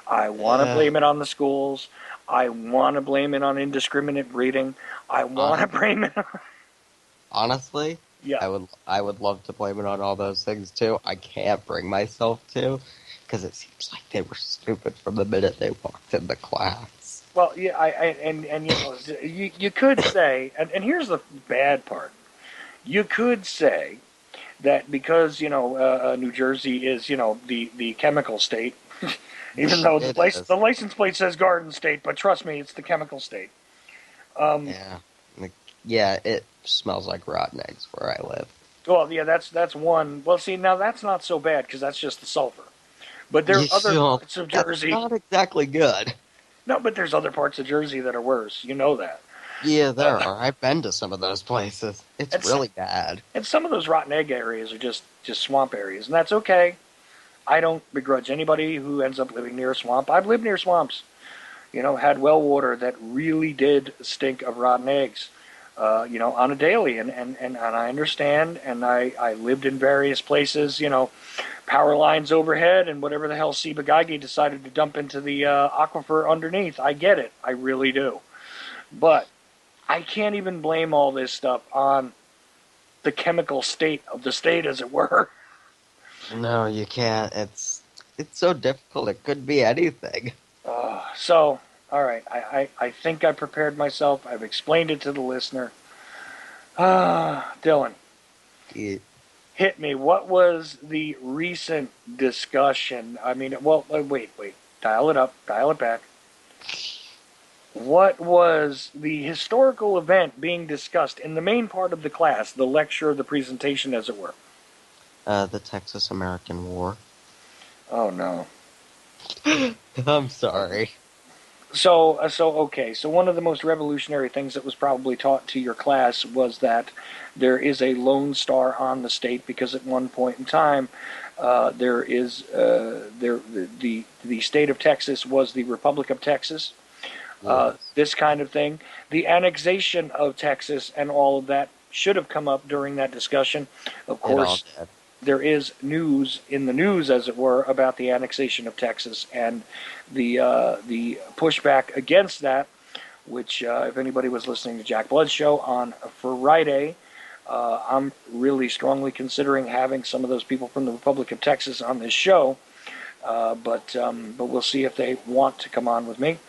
I want to blame it on the schools. I want to blame it on indiscriminate reading. I want to blame it on... Honestly, yeah. I would love to blame it on all those things too. I can't bring myself to, because it seems like they were stupid from the minute they walked in the class. Well, yeah, you could say, and here's the bad part. You could say that because, New Jersey is, the chemical state, even though the license plate says Garden State, but trust me, it's the chemical state. Yeah, it smells like rotten eggs where I live. Well, yeah, that's one. Well, see, now that's not so bad, because that's just the sulfur. But there are other parts of Jersey. That's not exactly good. No, but there's other parts of Jersey that are worse. You know that. Yeah, there are. I've been to some of those places. It's really bad. And some of those rotten egg areas are just swamp areas, and that's okay. I don't begrudge anybody who ends up living near a swamp. I've lived near swamps. Had well water that really did stink of rotten eggs. On a daily, and I understand, and I lived in various places, power lines overhead, and whatever the hell Ciba-Geigy decided to dump into the aquifer underneath. I get it, I really do. But I can't even blame all this stuff on the chemical state of the state, as it were. No, you can't. It's so difficult, it could be anything. All right, I think I prepared myself. I've explained it to the listener. Dylan. Yeah. hit me. What was the recent discussion? I mean, well, wait. Dial it up. Dial it back. What was the historical event being discussed in the main part of the class, the lecture, the presentation, as it were? The Texas-American War. Oh, no. I'm sorry. So one of the most revolutionary things that was probably taught to your class was that there is a lone star on the state, because at one point in time, the state of Texas was the Republic of Texas. Yes. This kind of thing, the annexation of Texas and all of that should have come up during that discussion. Of course, It all did. there is news in the news, as it were, about the annexation of Texas and the pushback against that, which, if anybody was listening to Jack Blood's show on Friday, I'm really strongly considering having some of those people from the Republic of Texas on this show, but we'll see if they want to come on with me,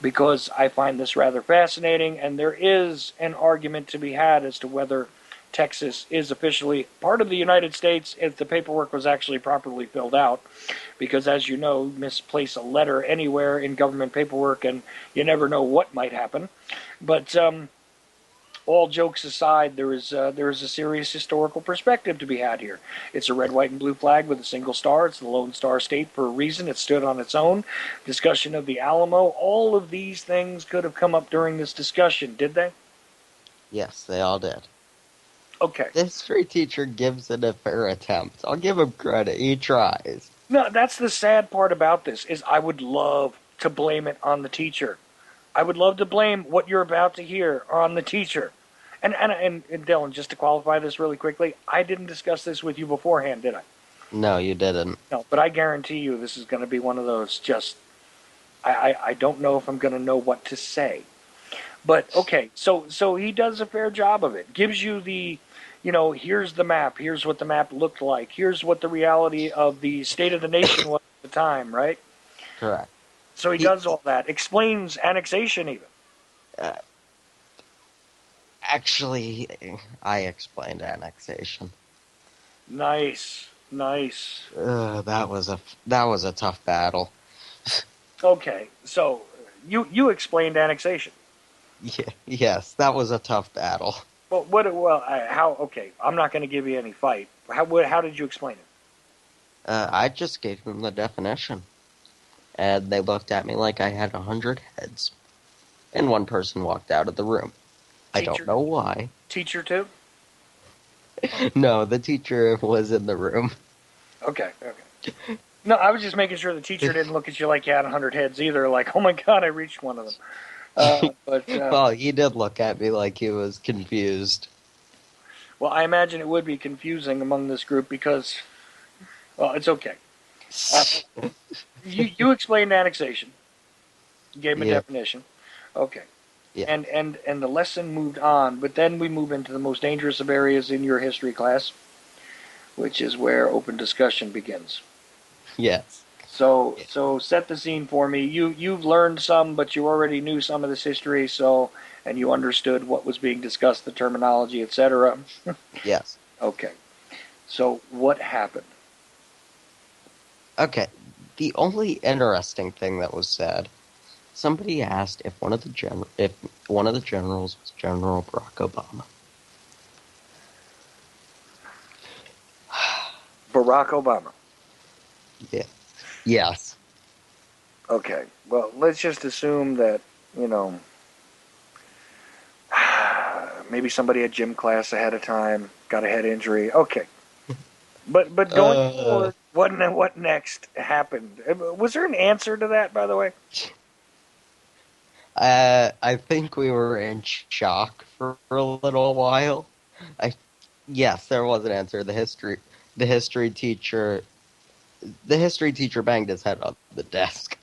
because I find this rather fascinating, and there is an argument to be had as to whether Texas is officially part of the United States if the paperwork was actually properly filled out, because, as you know, misplace a letter anywhere in government paperwork and you never know what might happen. But all jokes aside, there is a serious historical perspective to be had here. It's a red, white, and blue flag with a single star. It's the Lone Star State for a reason. It stood on its own. Discussion of the Alamo. All of these things could have come up during this discussion, did they? Yes, they all did. Okay. The history teacher gives it a fair attempt. I'll give him credit. He tries. No, that's the sad part about this, is I would love to blame it on the teacher. I would love to blame what you're about to hear on the teacher. And Dylan, just to qualify this really quickly, I didn't discuss this with you beforehand, did I? No, you didn't. No, but I guarantee you this is going to be one of those just, I don't know if I'm going to know what to say. But, okay, so he does a fair job of it. Gives you the, here's the map. Here's what the map looked like. Here's what the reality of the state of the nation was at the time, right? Correct. So he does all that. Explains annexation even. Actually, I explained annexation. Nice. That was a tough battle. Okay, so you explained annexation. Yeah, yes, that was a tough battle. Well, how? Okay, I'm not going to give you any fight. How did you explain it? I just gave them the definition, and they looked at me like I had 100 heads, and one person walked out of the room. Teacher? I don't know why. Teacher too? No, the teacher was in the room. Okay. No, I was just making sure the teacher didn't look at you like you had 100 heads either. Like, oh my God, I reached one of them. Well, he did look at me like he was confused. Well, I imagine it would be confusing among this group because, well, it's okay. You explained annexation. You gave him a definition. Okay. Yeah. And the lesson moved on, but then we move into the most dangerous of areas in your history class, which is where open discussion begins. Yes. So set the scene for me. You've learned some, but you already knew some of this history, and you understood what was being discussed, the terminology, etc. Yes. Okay. So what happened? Okay. The only interesting thing that was said, somebody asked if one of the generals was General Barack Obama. Barack Obama. Yeah. Yes. Okay. Well, let's just assume that, maybe somebody had gym class ahead of time, got a head injury. Okay. But going forward, what next happened? Was there an answer to that, by the way? I think we were in shock for a little while. Yes, there was an answer. The history teacher banged his head on the desk.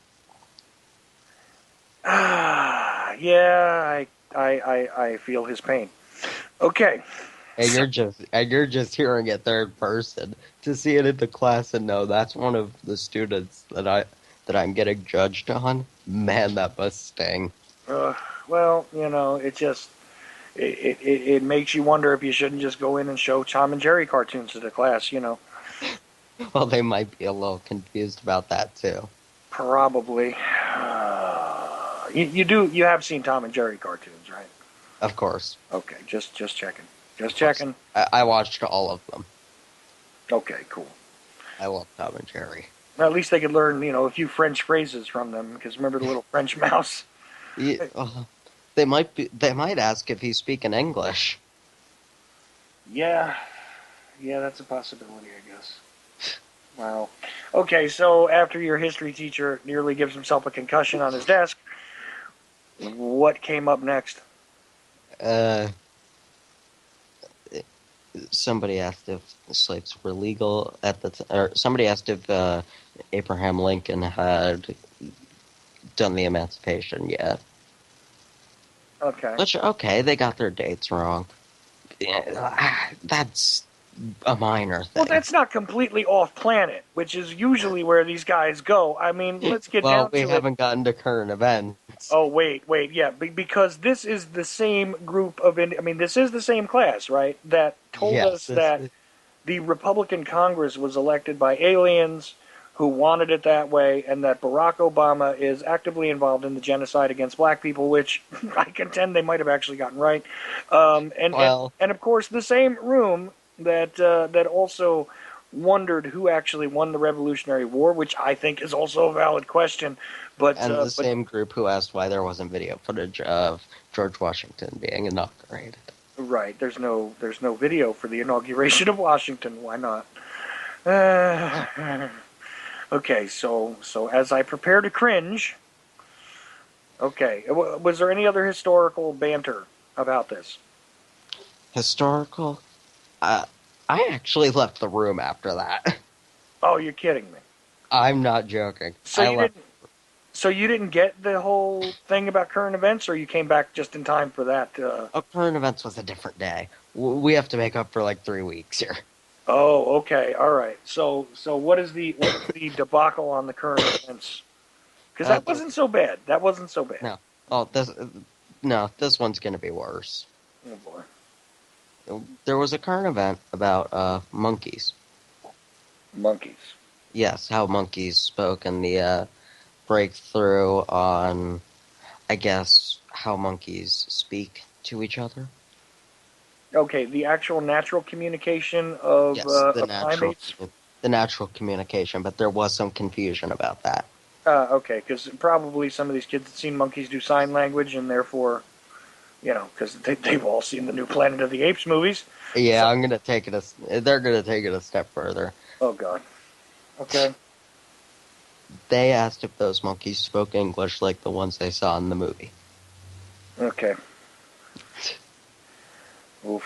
Yeah, I feel his pain. Okay. And you're just hearing it third person. To see it in the class and know that's one of the students that I'm getting judged on. Man, that must sting. Well, it just it makes you wonder if you shouldn't just go in and show Tom and Jerry cartoons to the class, you know. Well, they might be a little confused about that too. Probably. You have seen Tom and Jerry cartoons, right? Of course. Okay, just checking. Just checking. I watched all of them. Okay, cool. I love Tom and Jerry. Well, at least they could learn, you know, a few French phrases from them. Because remember the little French mouse? Yeah, they might ask if he's speaking English. Yeah, that's a possibility, I guess. Wow. Okay, so after your history teacher nearly gives himself a concussion on his desk, what came up next? Somebody asked if slaves were legal at the or somebody asked if Abraham Lincoln had done the emancipation yet. Okay. Which, okay, they got their dates wrong. Yeah, that's a minor thing. Well, that's not completely off planet, which is usually where these guys go. I mean, let's get down to it. Well, we haven't gotten to current events. Oh, wait, yeah, because this is the same group of, I mean, this is the same class, right, that told us that the Republican Congress was elected by aliens who wanted it that way, and that Barack Obama is actively involved in the genocide against black people, which I contend they might have actually gotten right. And of course, the same room that also wondered who actually won the Revolutionary War, which I think is also a valid question. And the same group who asked why there wasn't video footage of George Washington being inaugurated. Right, there's no video for the inauguration of Washington. Why not? Okay, so as I prepare to cringe, okay, was there any other historical banter about this? Historical? I actually left the room after that. Oh, you're kidding me. I'm not joking. So you didn't get the whole thing about current events, or you came back just in time for that? Current events was a different day. We have to make up for like 3 weeks here. Oh, okay, all right. So what is the debacle on the current events? Because that wasn't so bad. That wasn't so bad. No. Oh, this one's going to be worse. Oh boy. There was a current event about monkeys. Monkeys. Yes, how monkeys spoke, and the breakthrough on, I guess, how monkeys speak to each other. Okay, the actual natural communication of primates? The natural communication, but there was some confusion about that. Okay, because probably some of these kids had seen monkeys do sign language, and therefore, you know, because they've all seen the new Planet of the Apes movies. Yeah, they're gonna take it a step further. Oh God. Okay. They asked if those monkeys spoke English like the ones they saw in the movie. Okay. Oof.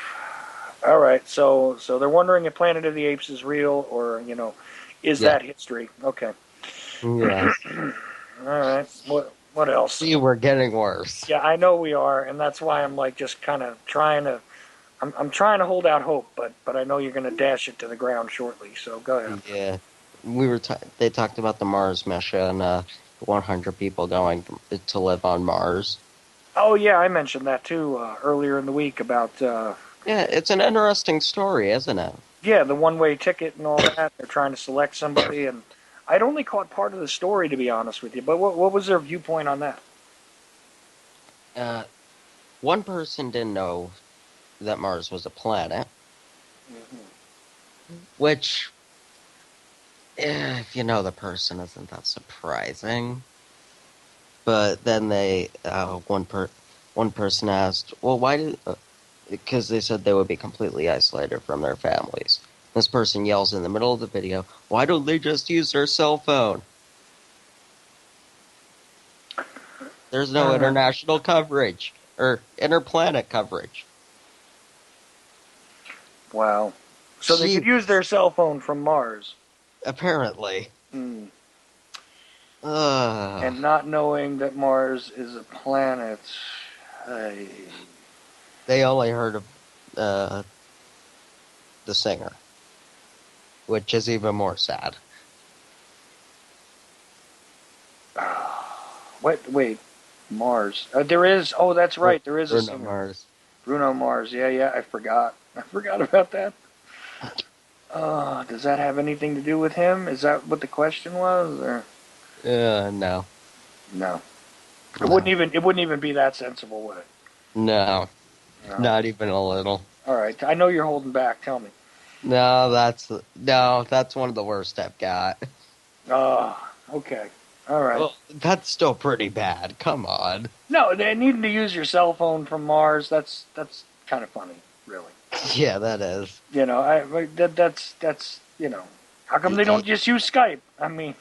All right, so they're wondering if Planet of the Apes is real, or, you know, is that history? Okay. Yeah. All right. What else? See, we're getting worse. Yeah, I know we are, and that's why I'm like just kind of trying to. I'm trying to hold out hope, but I know you're going to dash it to the ground shortly. So go ahead. Yeah, they talked about the Mars mission, 100 people going to live on Mars. Oh yeah, I mentioned that too earlier in the week about. Yeah, it's an interesting story, isn't it? Yeah, the one-way ticket and all that. They're trying to select somebody, and I'd only caught part of the story, to be honest with you. But what was their viewpoint on that? One person didn't know that Mars was a planet, which, if you know the person, isn't that surprising. But then one person asked, well, why did... because they said they would be completely isolated from their families. This person yells in the middle of the video, why don't they just use their cell phone? There's no international coverage, or interplanet coverage. Wow. So they could use their cell phone from Mars. Apparently. And not knowing that Mars is a planet. They only heard of the singer, which is even more sad. Wait, Mars. There is. Oh, that's right. There is a singer. Mars. Bruno Mars. Yeah, I forgot. I forgot about that. Does that have anything to do with him? Is that what the question was? Or No. no? It wouldn't even be that sensible, would it? No. No. Not even a little. All right. I know you're holding back. Tell me. No, that's one of the worst I've got. Okay. All right. Well, that's still pretty bad. Come on. No, they needing to use your cell phone from Mars. That's kind of funny, really. Yeah, that is. You know, that's how come they don't just use Skype? I mean,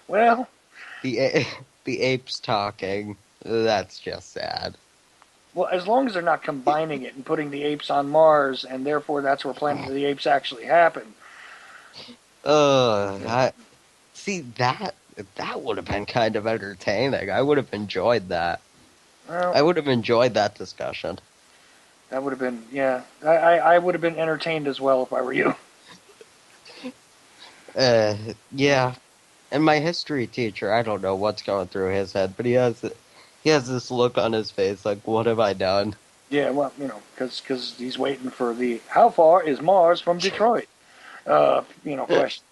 well, The apes talking. That's just sad. well, as long as they're not combining it and putting the apes on Mars, and therefore that's where Planet of the Apes actually happened. See, that would have been kind of entertaining. I would have enjoyed that. Well, I would have enjoyed that discussion. that would have been, yeah. I would have been entertained as well if I were you. Yeah. And my history teacher, I don't know what's going through his head, but he has this look on his face like, what have I done? Yeah, well, because he's waiting for the how far is Mars from Detroit? Question.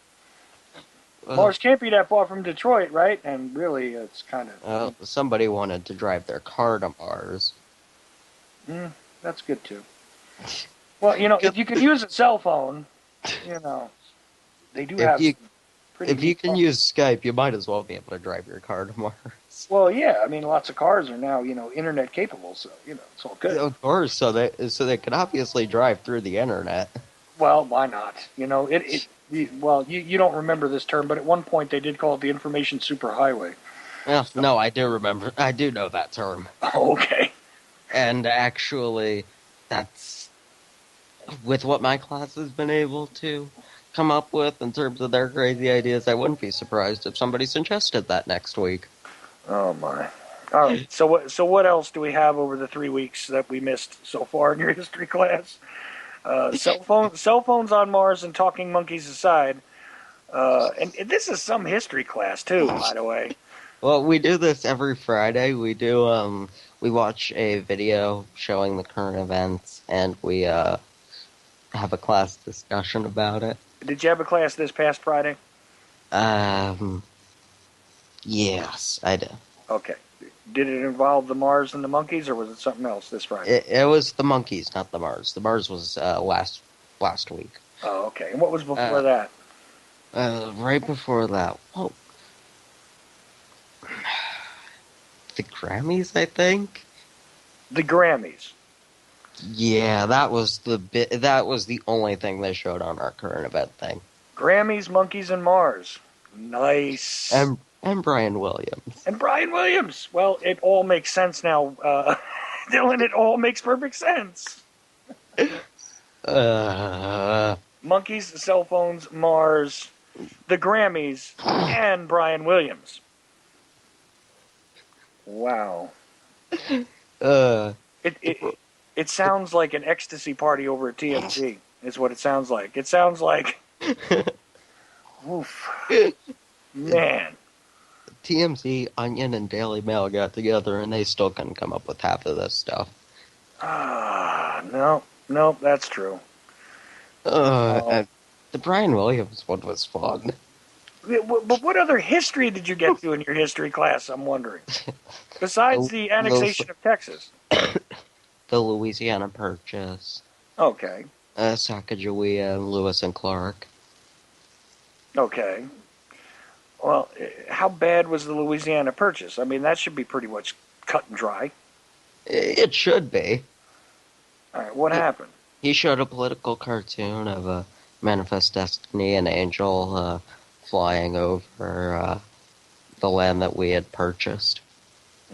Mars can't be that far from Detroit, right? And really, it's kind of... somebody wanted to drive their car to Mars. That's good, too. Well, if you could use a cell phone, they do have... If you can use Skype, you might as well be able to drive your car to Mars. Well, yeah, I mean, lots of cars are now, internet capable, so, it's all good. Of course, so they can obviously drive through the internet. Well, why not? You don't remember this term, but at one point they did call it the information superhighway. Well, no, I do remember. I do know that term. Oh, okay. And actually, that's with what my class has been able to come up with in terms of their crazy ideas. I wouldn't be surprised if somebody suggested that next week. Oh my! All right. So what else do we have over the 3 weeks that we missed so far in your history class? Cell phones on Mars and talking monkeys aside. And this is some history class too, by the way. Well, we do this every Friday. We watch a video showing the current events, and we have a class discussion about it. Did you have a class this past Friday? Yes, I did. Okay. Did it involve the Mars and the monkeys, or was it something else this Friday? It was the monkeys, not the Mars. The Mars was last week. Oh, okay. And what was before that? Right before that, the Grammys, I think. The Grammys. Yeah, that was the only thing they showed on our current event thing. Grammys, monkeys, and Mars. Nice. And Brian Williams. And Brian Williams. Well, it all makes sense now, Dylan. It all makes perfect sense. Monkeys, the cell phones, Mars, the Grammys, and Brian Williams. Wow. It sounds like an ecstasy party over at TMZ, is what it sounds like. It sounds like... Oof. Man. TMZ, Onion, and Daily Mail got together, and they still couldn't come up with half of this stuff. No, that's true. The Brian Williams one was fun. But what other history did you get to in your history class, I'm wondering? Besides the annexation of Texas. The Louisiana Purchase. Okay. Sacagawea, and Lewis and Clark. Okay. Well, how bad was the Louisiana Purchase? I mean, that should be pretty much cut and dry. It should be. All right, what happened? He showed a political cartoon of a Manifest Destiny, an angel flying over the land that we had purchased.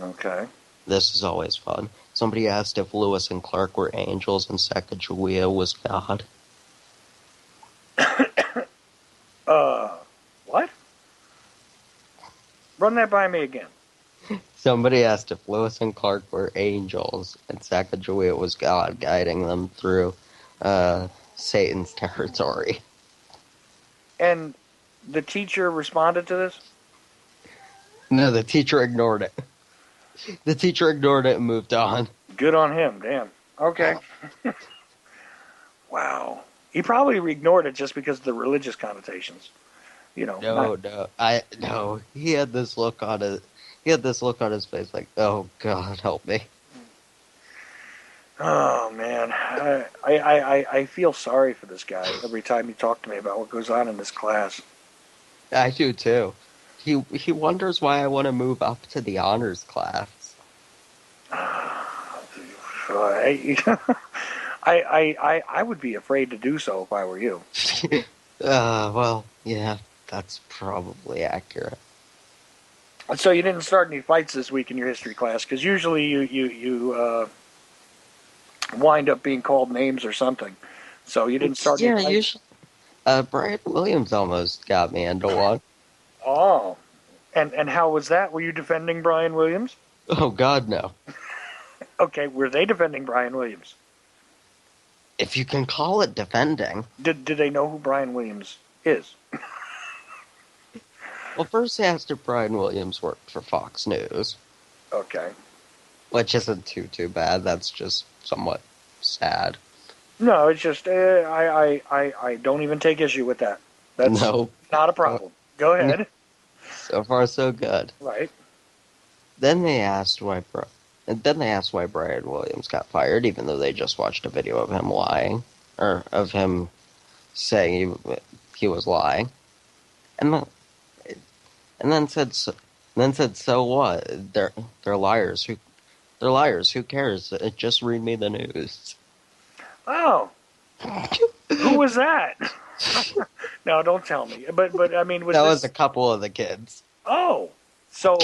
Okay. This is always fun. Somebody asked if Lewis and Clark were angels and Sacagawea was God. What? Run that by me again. Somebody asked if Lewis and Clark were angels and Sacagawea was God guiding them through Satan's territory. And the teacher responded to this? No, the teacher ignored it. The teacher ignored it and moved on. Good on him. Damn. Okay. Wow. He probably ignored it just because of the religious connotations. You know. No. He had this look on it. He had this look on his face like, oh, God, help me. Oh, man. I feel sorry for this guy every time you talk to me about what goes on in this class. I do, too. He wonders why I want to move up to the honors class. I would be afraid to do so if I were you. Well, yeah, that's probably accurate. So you didn't start any fights this week in your history class, because usually you wind up being called names or something. So you didn't start any fights? Usually. Brian Williams almost got me into one. Oh. And how was that? Were you defending Brian Williams? Oh, God, no. Okay, were they defending Brian Williams? If you can call it defending. Did they know who Brian Williams is? Well, first they asked if Brian Williams worked for Fox News. Okay. Which isn't too bad. That's just somewhat sad. No, it's just I don't even take issue with that. That's not a problem. Go ahead. So far, so good. Right. Then they asked why Brian Williams got fired, even though they just watched a video of him lying, or of him saying he was lying, and then said so what? They're liars. They're liars. Who cares? Just read me the news. Oh, who was that? No, don't tell me. But I mean, was a couple of the kids. Oh, so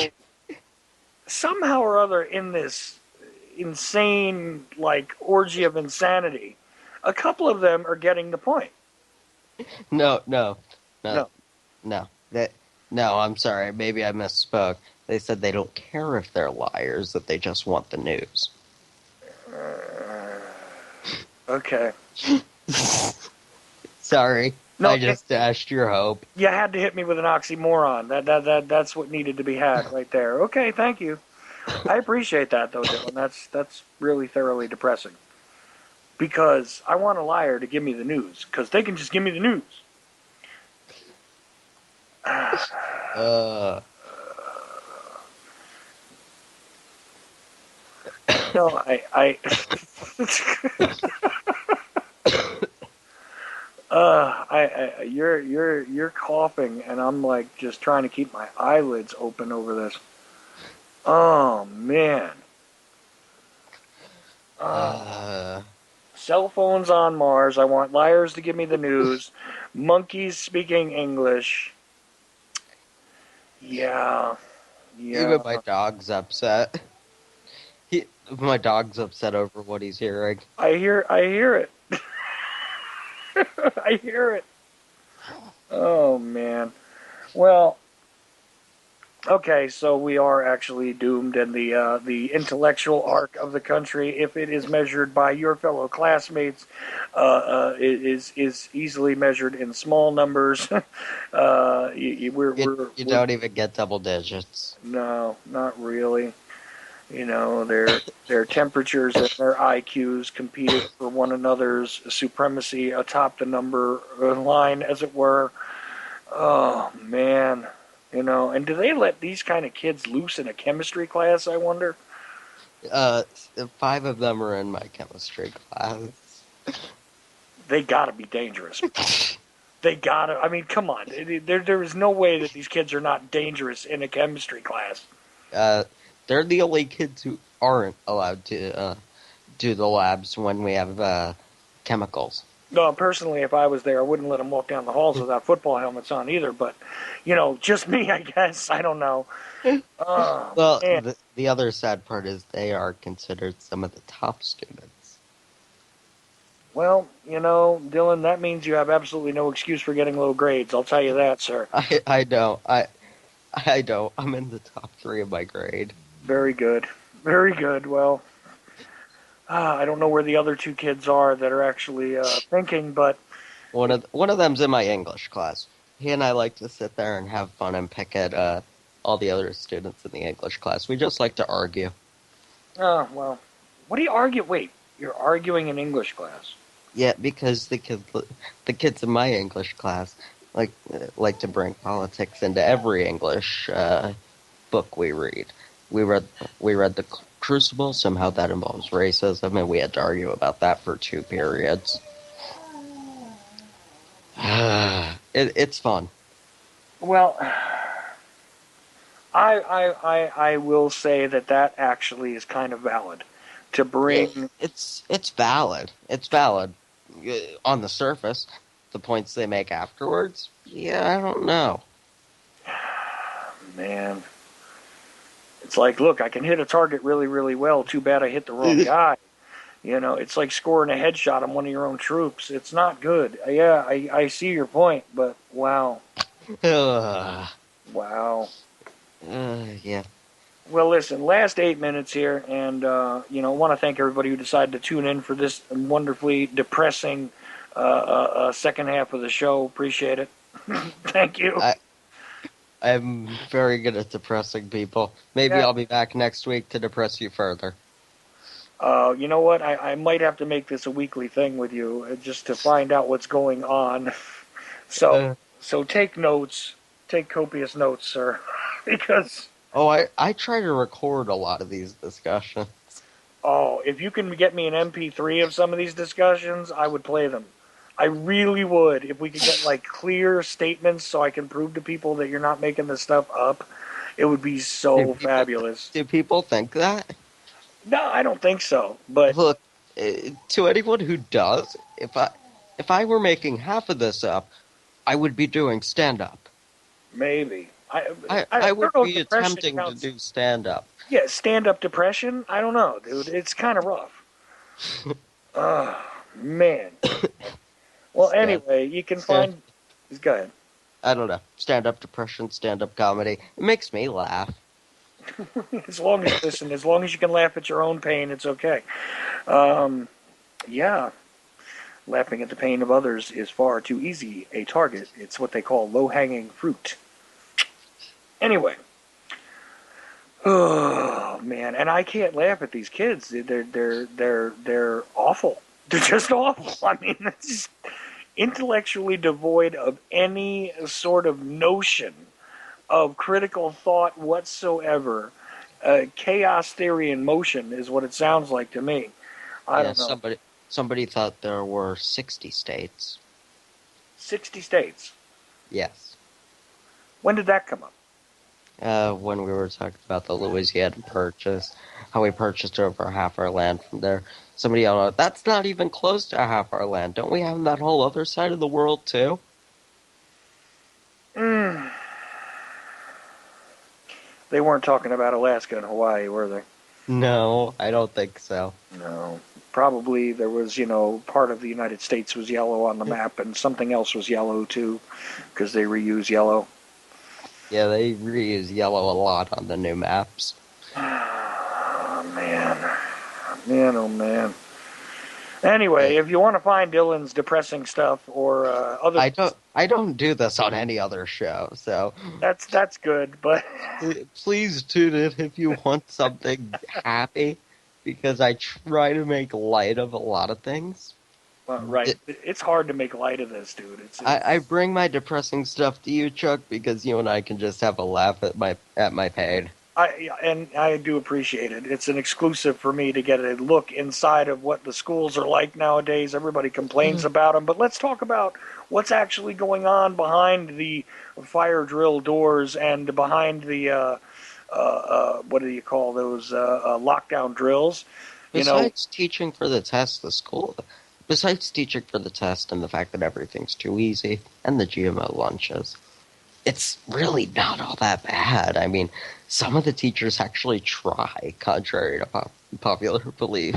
somehow or other in this insane orgy of insanity, a couple of them are getting the point. No. I'm sorry. Maybe I misspoke. They said they don't care if they're liars, that they just want the news. Okay. Sorry. No, I just dashed your hope. You had to hit me with an oxymoron. That's what needed to be had right there. Okay, thank you. I appreciate that though, Dylan. That's really thoroughly depressing. Because I want a liar to give me the news, because they can just give me the news. No, you're coughing, and I'm just trying to keep my eyelids open over this. Oh man. Cell phones on Mars. I want liars to give me the news. Monkeys speaking English. Yeah. Even my dog's upset. My dog's upset over what he's hearing. I hear it. I hear it. Oh man. Well, okay, so we are actually doomed, and the intellectual arc of the country, if it is measured by your fellow classmates, is easily measured in small numbers. You don't even get double digits. No, not really. You know, their temperatures and their IQs competed for one another's supremacy atop the number line, as it were. Oh man. You know, and do they let these kind of kids loose in a chemistry class, I wonder? 5 of them are in my chemistry class. They gotta be dangerous. I mean, come on. There is no way that these kids are not dangerous in a chemistry class. They're the only kids who aren't allowed to do the labs when we have chemicals. No, personally, if I was there, I wouldn't let them walk down the halls without football helmets on either. But, you know, just me, I guess. I don't know. Well, the other sad part is they are considered some of the top students. Well, you know, Dylan, that means you have absolutely no excuse for getting low grades. I'll tell you that, sir. I don't. I don't. I'm in the top 3 of my grade. Very good. Very good. Well, I don't know where the other 2 kids are that are actually thinking, but one of them's in my English class. He and I like to sit there and have fun and pick at all the other students in the English class. We just like to argue. Oh, well. What do you argue? Wait, you're arguing in English class? Yeah, because the kids in my English class like to bring politics into every English book we read. We read The Crucible. Somehow that involves racism, and we had to argue about that for 2 periods. It's fun. Well, I will say that actually is kind of valid. To bring... It's valid. It's valid on the surface. The points they make afterwards, yeah, I don't know. Man. It's like, look, I can hit a target really, really well. Too bad I hit the wrong guy. You know, it's like scoring a headshot on one of your own troops. It's not good. Yeah, I see your point, but wow. Wow. Yeah. Well, listen, last 8 minutes here, and, want to thank everybody who decided to tune in for this wonderfully depressing second half of the show. Appreciate it. Thank you. I'm very good at depressing people. Maybe I'll be back next week to depress you further. You know what? I might have to make this a weekly thing with you just to find out what's going on. So take notes. Take copious notes, sir. Because... Oh, I try to record a lot of these discussions. Oh, if you can get me an MP3 of some of these discussions, I would play them. I really would. If we could get, like, clear statements so I can prove to people that you're not making this stuff up, it would be so fabulous. Do people think that? No, I don't think so. But look, to anyone who does, if I were making half of this up, I would be doing stand-up. Maybe. I would be attempting to do stand-up. Yeah, stand-up depression? I don't know, dude. It's kind of rough. Oh, man. Well, anyway, you can find... Go ahead. I don't know. Stand-up depression, stand-up comedy. It makes me laugh. As long as you can laugh at your own pain, it's okay. Yeah. Laughing at the pain of others is far too easy a target. It's what they call low-hanging fruit. Anyway. Oh, man. And I can't laugh at these kids. They're awful. They're just awful. I mean, it's just intellectually devoid of any sort of notion of critical thought whatsoever. Chaos theory in motion is what it sounds like to me. I don't know. Somebody thought there were 60 states. 60 states? Yes. When did that come up? When we were talking about the Louisiana Purchase, how we purchased over half our land from there. Somebody yelled out, that's not even close to half our land. Don't we have that whole other side of the world, too? They weren't talking about Alaska and Hawaii, were they? No, I don't think so. No. Probably there was, part of the United States was yellow on the map, and something else was yellow, too, because they reuse yellow. Yeah, they reuse yellow a lot on the new maps. Oh, man. Man, oh, man. Anyway, if you want to find Dylan's depressing stuff or other... I don't do this on any other show, so... That's good, but... Please tune in if you want something happy, because I try to make light of a lot of things. Well, right. It's hard to make light of this, dude. I bring my depressing stuff to you, Chuck, because you and I can just have a laugh at my pain. I do appreciate it. It's an exclusive for me to get a look inside of what the schools are like nowadays. Everybody complains about them, but let's talk about what's actually going on behind the fire drill doors and behind the what do you call those lockdown drills? Besides teaching for the test, besides teaching for the test and the fact that everything's too easy and the GMO lunches, it's really not all that bad. I mean, some of the teachers actually try, contrary to popular belief.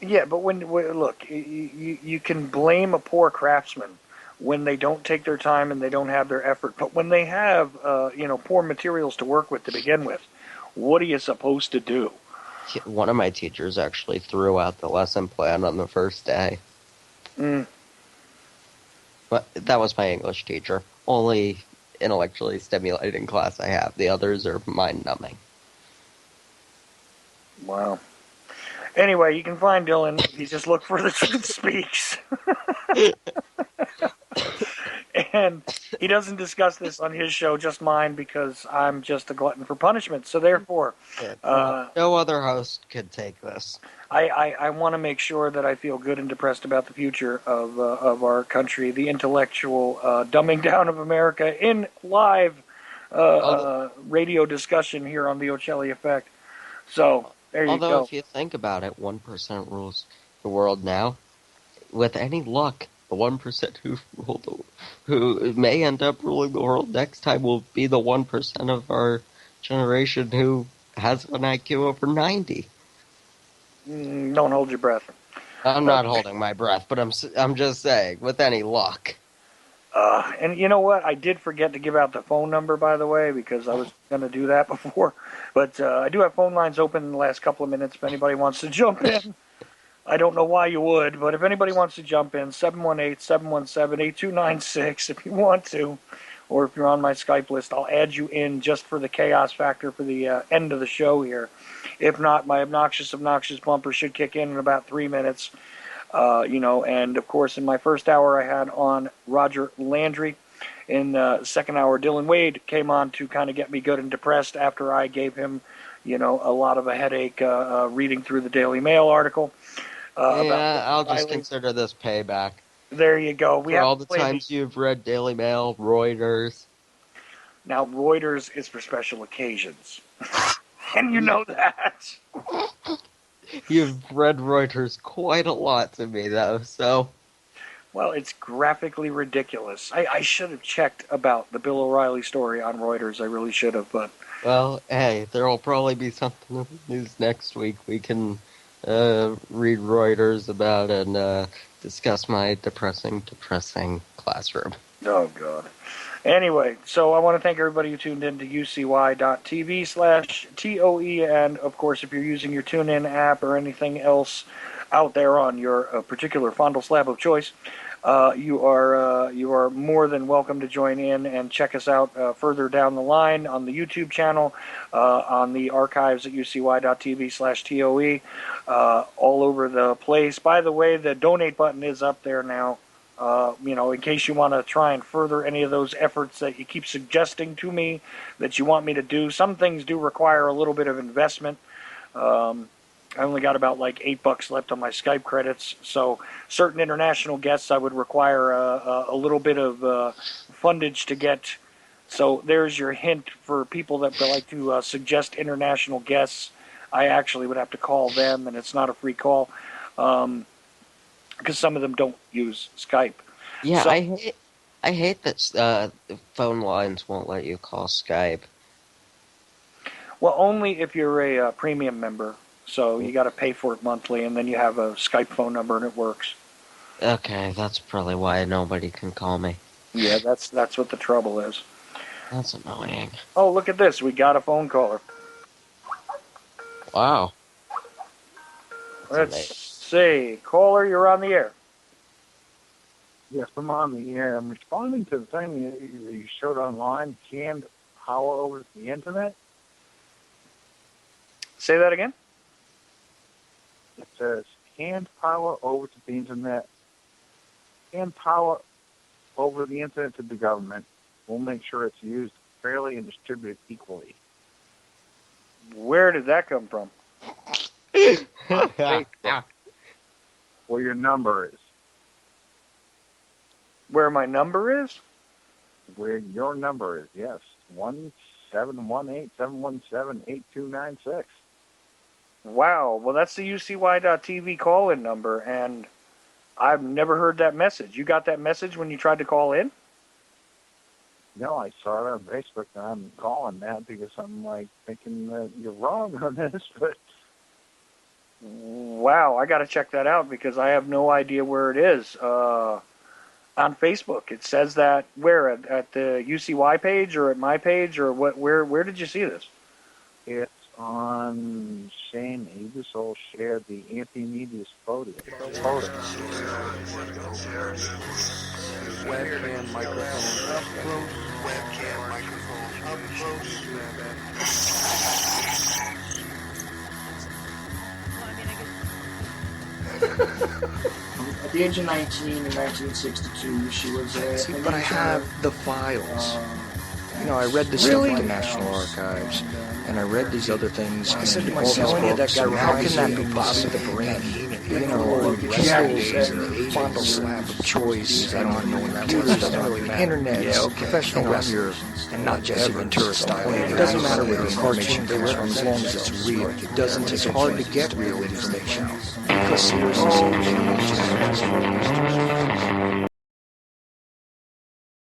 Yeah, but look, you can blame a poor craftsman when they don't take their time and they don't have their effort. But when they have, poor materials to work with to begin with, what are you supposed to do? One of my teachers actually threw out the lesson plan on the first day. But that was my English teacher. Only intellectually stimulating class I have. The others are mind-numbing. Wow. Anyway, you can find Dylan if you just look for The Truth Speaks. And he doesn't discuss this on his show, just mine, because I'm just a glutton for punishment. So therefore, no other host could take this. I want to make sure that I feel good and depressed about the future of our country, the intellectual dumbing down of America in live radio discussion here on the Ochelli Effect. So there you go. Although if you think about it, 1% rules the world now. With any luck, the 1% who may end up ruling the world next time will be the 1% of our generation who has an IQ over 90. Don't hold your breath. I'm not holding my breath, but I'm just saying, with any luck. And you know what? I did forget to give out the phone number, by the way, because I was going to do that before. But I do have phone lines open in the last couple of minutes if anybody wants to jump in. I don't know why you would, but if anybody wants to jump in, 718-717-8296 if you want to. Or if you're on my Skype list, I'll add you in just for the chaos factor for the end of the show here. If not, my obnoxious bumper should kick in about 3 minutes. And of course, in my first hour, I had on Roger Landry. In the second hour, Dylan Wade came on to kind of get me good and depressed after I gave him, a lot of a headache reading through the Daily Mail article. I'll just consider this payback. There you go. For all the times you've read Daily Mail, Reuters. Now, Reuters is for special occasions. And you know that. You've read Reuters quite a lot to me, though, so... Well, it's graphically ridiculous. I should have checked about the Bill O'Reilly story on Reuters. I really should have, but... Well, hey, there'll probably be something in the news next week we can read Reuters about and discuss my depressing classroom. Oh, God. Anyway, so I want to thank everybody who tuned in to ucy.tv/TOE, and of course, if you're using your TuneIn app or anything else out there on your particular fondle slab of choice, you are more than welcome to join in and check us out further down the line on the YouTube channel, on the archives at ucy.tv/TOE, all over the place. By the way, the donate button is up there now. In case you want to try and further any of those efforts that you keep suggesting to me that you want me to do. Some things do require a little bit of investment. I only got about like $8 left on my Skype credits, so certain international guests I would require a little bit of fundage to get. So there's your hint for people that would like to suggest international guests. I actually would have to call them, and it's not a free call. Because some of them don't use Skype. Yeah, so, I hate that phone lines won't let you call Skype. Well, only if you're a premium member. So you got to pay for it monthly, and then you have a Skype phone number, and it works. Okay, that's probably why nobody can call me. Yeah, that's what the trouble is. That's annoying. Oh, look at this. We got a phone caller. Wow. Let's see. Caller, you're on the air. Yes, I'm on the air. I'm responding to the thing you showed online, canned power over the internet. Say that again? It says canned power over to the internet. Canned power over the internet to the government. We'll make sure it's used fairly and distributed equally. Where did that come from? Facebook. Where your number is. Where my number is? Where your number is, yes. 1-718-717-8296. Wow. Well, that's the UCY.TV call-in number, and I've never heard that message. You got that message when you tried to call in? No, I saw it on Facebook, and I'm calling that because I'm, thinking that you're wrong on this, but... Wow, I got to check that out because I have no idea where it is. On Facebook, it says that where at the UCY page or at my page or what? Where did you see this? It's on Shane Abusol shared the anti-media's photo. Webcam microphone up close. webcam microphone up close. At the age of 19 in 1962, she was a... See, but I have the files. You know, I read this stuff at the National Archives, and I read these other things. I said to myself, how can that be possible? The brain, you know, people's fondle slab of choice. I don't know when that was. Internet, professional wrestlers, and not Jesse Ventura style. It doesn't matter where the cartoon comes from, as long as it's real. It doesn't. It's hard to get real information because seriously.